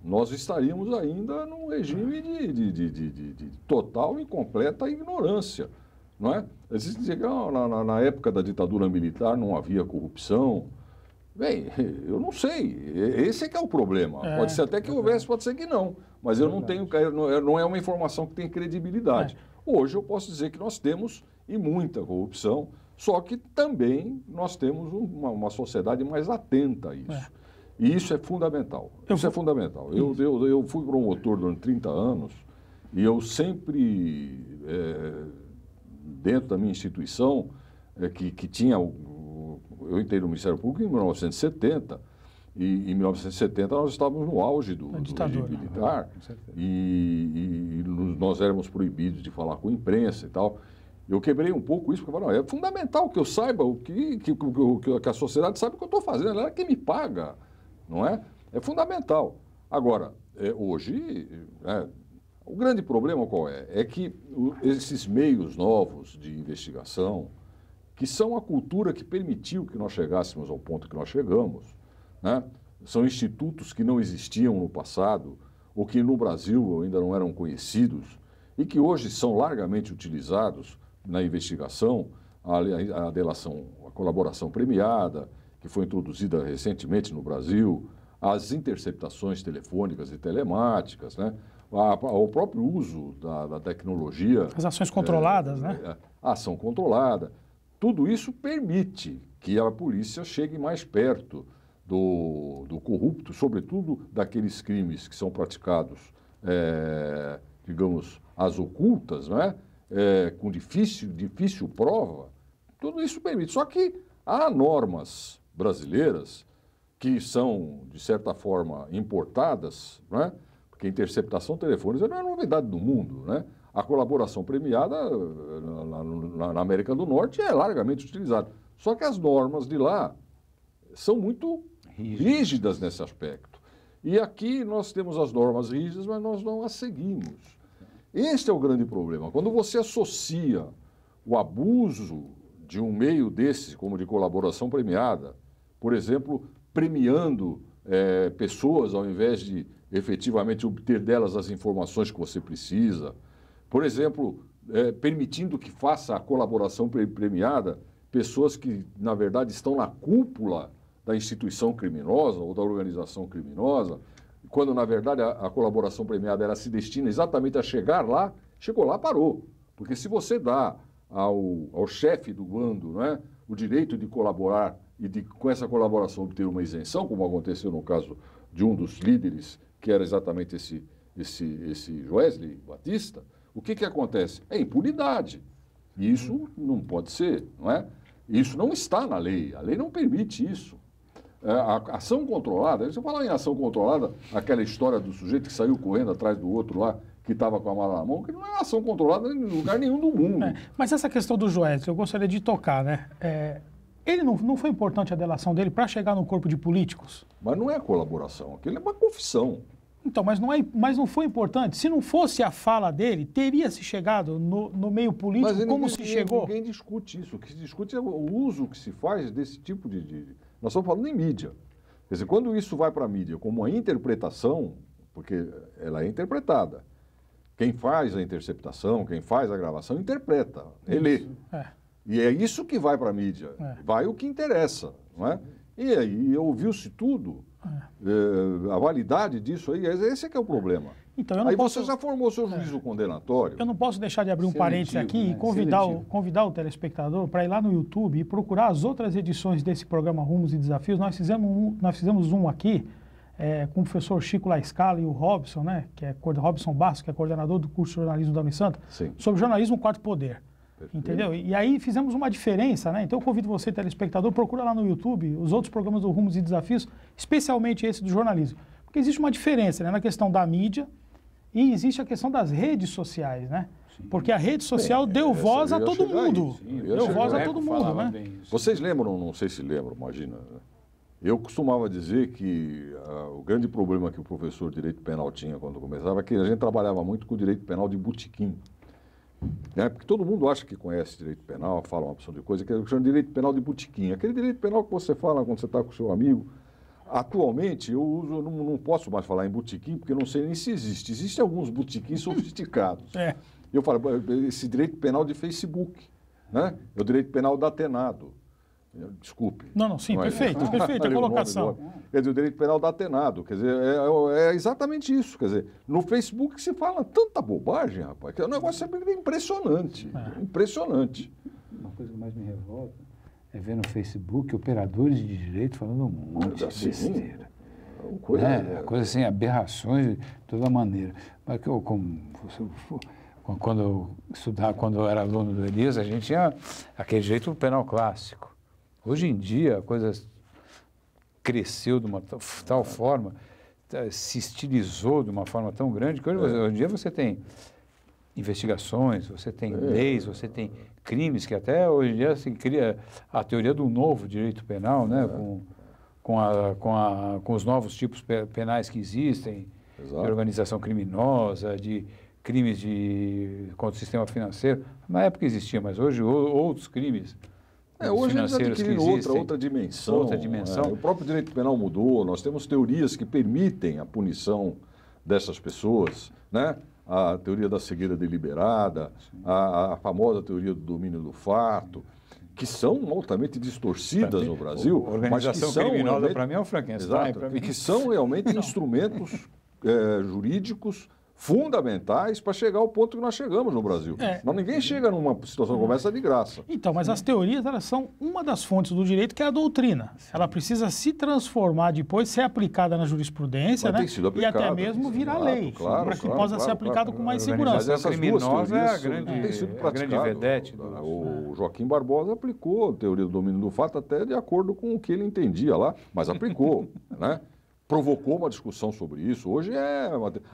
S2: nós estaríamos ainda num regime de total e completa ignorância, não é? Existe, na época da ditadura militar não havia corrupção. Bem, eu não sei. Esse é que é o problema. Pode ser até que houvesse, pode ser que não. Mas eu não tenho, não é uma informação que tem credibilidade. Hoje eu posso dizer que nós temos, e muita corrupção, só que também nós temos uma sociedade mais atenta a isso. E isso é fundamental. Isso é fundamental. Eu fui promotor durante 30 anos e eu sempre, dentro da minha instituição, que tinha... Eu entrei no Ministério Público em 1970, e em 1970 nós estávamos no auge do regime militar, e nós éramos proibidos de falar com a imprensa e tal. Eu quebrei um pouco isso, porque eu falei, é fundamental que eu saiba que a sociedade saiba o que eu estou fazendo, ela é quem me paga, não é? É fundamental. Agora, hoje, o grande problema qual é? É que esses meios novos de investigação, que são a cultura que permitiu que nós chegássemos ao ponto que nós chegamos, né? São institutos que não existiam no passado, ou que no Brasil ainda não eram conhecidos, e que hoje são largamente utilizados na investigação a delação, a colaboração premiada, que foi introduzida recentemente no Brasil, as interceptações telefônicas e telemáticas, né? O próprio uso da tecnologia.
S1: As ações controladas, né?
S2: A ação controlada. Tudo isso permite que a polícia chegue mais perto do corrupto, sobretudo daqueles crimes que são praticados, digamos, às ocultas, né? Com difícil prova. Tudo isso permite. Só que há normas brasileiras que são, de certa forma, importadas, né? Porque interceptação telefônica não é novidade do mundo, né? A colaboração premiada na América do Norte é largamente utilizada. Só que as normas de lá são muito rígidas nesse aspecto. E aqui nós temos as normas rígidas, mas nós não as seguimos. Este é o grande problema. Quando você associa o abuso de um meio desse, como de colaboração premiada, por exemplo, premiando pessoas ao invés de efetivamente obter delas as informações que você precisa, por exemplo, permitindo que faça a colaboração premiada pessoas que, na verdade, estão na cúpula da instituição criminosa ou da organização criminosa, quando, na verdade, a colaboração premiada ela se destina exatamente a chegar lá, chegou lá, parou. Porque se você dá ao chefe do bando, né, o direito de colaborar e de, com essa colaboração, obter uma isenção, como aconteceu no caso de um dos líderes, que era exatamente esse Joesley Batista, o que acontece? É impunidade. E isso não pode ser, não é? Isso não está na lei. A lei não permite isso. A ação controlada, se eu falar em ação controlada, aquela história do sujeito que saiu correndo atrás do outro lá, que estava com a mala na mão, que não é ação controlada em lugar nenhum do mundo.
S1: Mas essa questão do Joesley, eu gostaria de tocar, né? Ele não foi importante a delação dele para chegar no corpo de políticos?
S2: Mas não é colaboração, aquilo é uma confissão.
S1: Então, mas não foi importante. Se não fosse a fala dele, teria se chegado no meio político como se chegou?
S2: Ninguém discute isso. O que se discute é o uso que se faz desse tipo de... Nós estamos falando em mídia. Quer dizer, quando isso vai para a mídia como uma interpretação, porque ela é interpretada, quem faz a interceptação, quem faz a gravação, interpreta, lê. E é isso que vai para a mídia. Vai o que interessa, não é? E aí ouviu-se tudo. A validade disso aí, esse é que é o problema.
S1: Então, eu não
S2: aí
S1: posso...
S2: você já formou seu juízo condenatório.
S1: Eu não posso deixar de abrir um parênteses aqui e convidar o telespectador para ir lá no YouTube e procurar as outras edições desse programa Rumos e Desafios. Nós fizemos um aqui com o professor Chico Laescala e o Robson, né, Robson Bastos, que é coordenador do curso de jornalismo da Unisanta, sobre jornalismo Quarto Poder. Perfeito. Entendeu? E aí fizemos uma diferença, né? Então eu convido você, telespectador, procura lá no YouTube os outros programas do Rumos e Desafios, especialmente esse do jornalismo. Porque existe uma diferença, né, na questão da mídia e existe a questão das redes sociais, né? Sim. Porque a rede social deu voz a todo mundo. Deu voz a todo mundo, né?
S2: Vocês lembram, não sei se lembram, imagina, né? Eu costumava dizer que o grande problema que o professor de Direito Penal tinha quando começava é que a gente trabalhava muito com o Direito Penal de botequim. Porque todo mundo acha que conhece direito penal, fala uma opção de coisa, que é o direito penal de botequim. Aquele direito penal que você fala quando você está com o seu amigo. Atualmente, eu não posso mais falar em botequim, porque eu não sei nem se existe. Existem alguns botequins sofisticados. Eu falo, esse direito penal de Facebook, né? É o direito penal da Atenado. Desculpe.
S1: Não, sim, perfeito, perfeito, a colocação.
S2: Quer dizer, o direito penal da Atenado, quer dizer, é exatamente isso, quer dizer, no Facebook se fala tanta bobagem, rapaz, que o negócio é impressionante, impressionante.
S3: Uma coisa que mais me revolta é ver no Facebook operadores de direito falando um monte de besteira. Coisa assim, aberrações de toda maneira. Mas quando eu era aluno do Elias, a gente tinha aquele direito penal clássico. Hoje em dia, a coisa cresceu de uma tal forma, se estilizou de uma forma tão grande, que hoje em dia você tem investigações, você tem leis, você tem crimes, que até hoje em dia se cria a teoria do novo direito penal, né? Com os novos tipos penais que existem, de organização criminosa, de crimes contra o sistema financeiro. Na época existia, mas hoje outros crimes
S2: hoje
S3: financeiros
S2: eles adquiriram outra dimensão. O próprio direito penal mudou, nós temos teorias que permitem a punição dessas pessoas, né? A teoria da cegueira deliberada, a famosa teoria do domínio do fato. que são altamente distorcidas no Brasil,
S3: organização
S2: mas que são
S3: criminosa
S2: realmente,
S3: para mim é um Frankenstein.
S2: exato, e que são realmente instrumentos jurídicos fundamentais para chegar ao ponto que nós chegamos no Brasil. Mas ninguém chega numa situação como essa de graça.
S1: Então, mas as teorias, elas são uma das fontes do direito, que é a doutrina. Ela precisa se transformar depois, ser aplicada na jurisprudência, né? E até mesmo virar lei, para que possa ser aplicado com mais segurança.
S2: Mas essas duas teorias
S3: é a
S2: têm sido
S3: grande
S2: praticadas.
S3: vedete.
S2: O Joaquim Barbosa aplicou a teoria do domínio do fato até de acordo com o que ele entendia lá, mas aplicou, né? Provocou uma discussão sobre isso. Hoje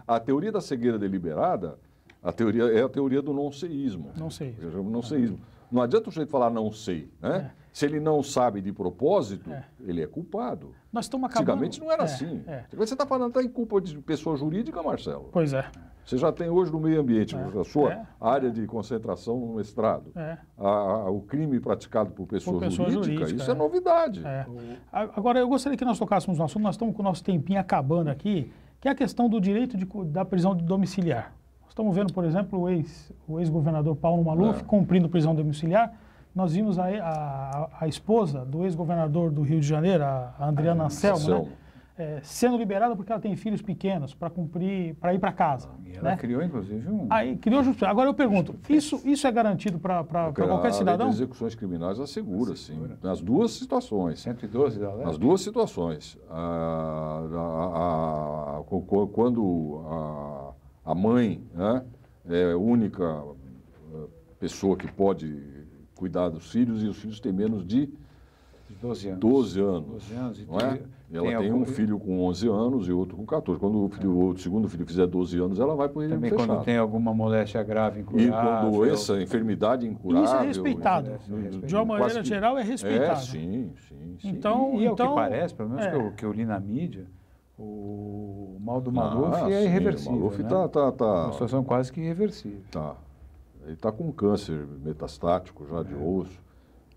S2: a teoria da cegueira deliberada, a teoria do não-seísmo. Não-seísmo. Não adianta o sujeito falar não sei, né? Se ele não sabe de propósito, ele é culpado.
S1: Nós estamos acabando...
S2: Antigamente não era assim. Você está falando em culpa de pessoa jurídica, Marcelo?
S1: Pois é.
S2: Você já tem hoje no meio ambiente, a sua área de concentração no mestrado, o crime praticado por pessoa jurídica, isso é novidade.
S1: Agora, eu gostaria que nós tocássemos no assunto, nós estamos com o nosso tempinho acabando aqui, que é a questão do direito da prisão domiciliar. Nós estamos vendo, por exemplo, o ex-governador Paulo Maluf cumprindo prisão domiciliar. Nós vimos a esposa do ex-governador do Rio de Janeiro, a Adriana Anselmo, né? Sendo liberada porque ela tem filhos pequenos para ir para casa.
S3: E ela criou, inclusive,
S1: criou justiça. Agora eu pergunto, isso é garantido para qualquer cidadão?
S2: A lei de execuções criminais assegura, sim. Nas duas situações.
S3: 112 da lei?
S2: Nas duas situações. Quando a mãe, né, é a única pessoa que pode cuidar dos filhos e os filhos têm menos de
S3: 12 anos.
S2: 12 anos, não é? Ela tem um filho com 11 anos e outro com 14. Quando o segundo filho fizer 12 anos, ela vai para o regime fechado.
S3: Também quando tem alguma moléstia grave, incurável.
S2: E quando essa enfermidade incurável...
S1: Isso é respeitado. De uma maneira geral, é respeitado.
S2: Sim.
S1: Então,
S3: e ao que parece, pelo menos que eu li na mídia, o mal do Maluf é irreversível. O Maluf
S2: está...
S3: uma situação quase que irreversível.
S2: Ele está com um câncer metastático já de osso,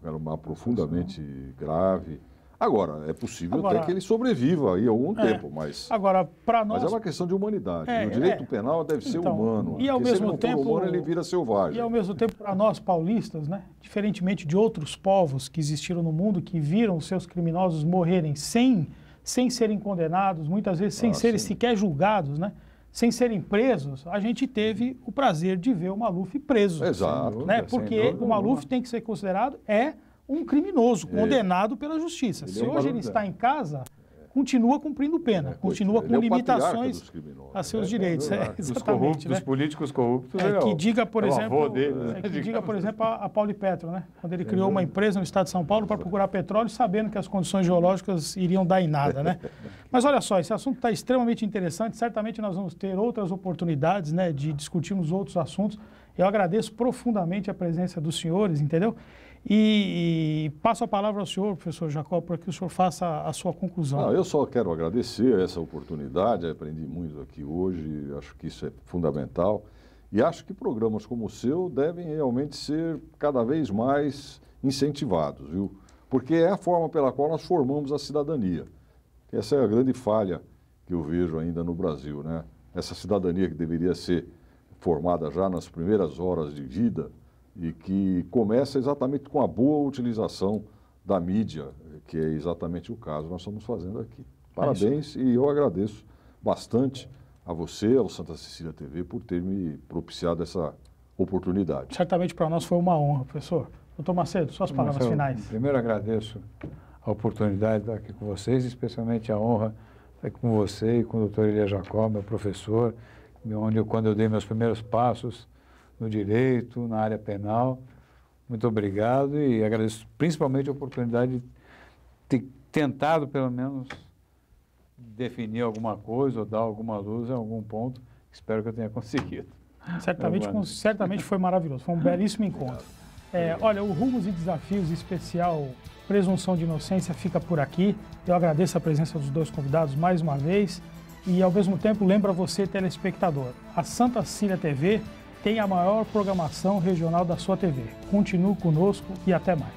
S2: era uma profundamente grave. Agora, é possível até que ele sobreviva aí algum tempo, mas...
S1: Agora, para nós...
S2: Mas é uma questão de humanidade. O direito penal deve ser humano.
S1: E ao mesmo tempo...
S2: humano, ele vira selvagem.
S1: E ao mesmo tempo, para nós paulistas, né, diferentemente de outros povos que existiram no mundo, que viram os seus criminosos morrerem sem serem condenados, muitas vezes sem serem sequer julgados, né? Sem serem presos, a gente teve o prazer de ver o Maluf preso.
S2: Exato.
S1: Né? Porque o Maluf tem que ser considerado um criminoso, condenado pela justiça. Se hoje ele está em casa, continua cumprindo pena, continua com limitações a seus direitos. Exatamente.
S3: Dos políticos corruptos.
S1: Que diga, por exemplo, a Paulo Petro, né? Quando ele criou uma empresa no estado de São Paulo para procurar petróleo, sabendo que as condições geológicas iriam dar em nada, né? Mas olha só, esse assunto está extremamente interessante. Certamente nós vamos ter outras oportunidades, né, de discutirmos outros assuntos. Eu agradeço profundamente a presença dos senhores, entendeu? E passo a palavra ao senhor, professor Jacó, para que o senhor faça a sua conclusão.
S2: Eu só quero agradecer essa oportunidade, aprendi muito aqui hoje, acho que isso é fundamental. E acho que programas como o seu devem realmente ser cada vez mais incentivados, viu? Porque é a forma pela qual nós formamos a cidadania. Essa é a grande falha que eu vejo ainda no Brasil, né? Essa cidadania que deveria ser formada já nas primeiras horas de vida, e que começa exatamente com a boa utilização da mídia, que é exatamente o caso que nós estamos fazendo aqui. Parabéns e eu agradeço bastante a você, ao Santa Cecília TV, por ter me propiciado essa oportunidade.
S1: Certamente para nós foi uma honra, professor. Doutor Macedo, suas palavras finais.
S3: Primeiro agradeço a oportunidade de estar aqui com vocês, especialmente a honra de estar aqui com você e com o doutor Elias Jacó, meu professor, quando eu dei meus primeiros passos no direito, na área penal. Muito obrigado e agradeço principalmente a oportunidade de ter tentado, pelo menos, definir alguma coisa ou dar alguma luz em algum ponto. Espero que eu tenha conseguido.
S1: Certamente foi maravilhoso, foi um belíssimo encontro. Olha, o Rumos e Desafios especial Presunção de Inocência fica por aqui. Eu agradeço a presença dos dois convidados mais uma vez e, ao mesmo tempo, lembro a você, telespectador, a Santa Cecília TV tem a maior programação regional da sua TV. Continue conosco e até mais.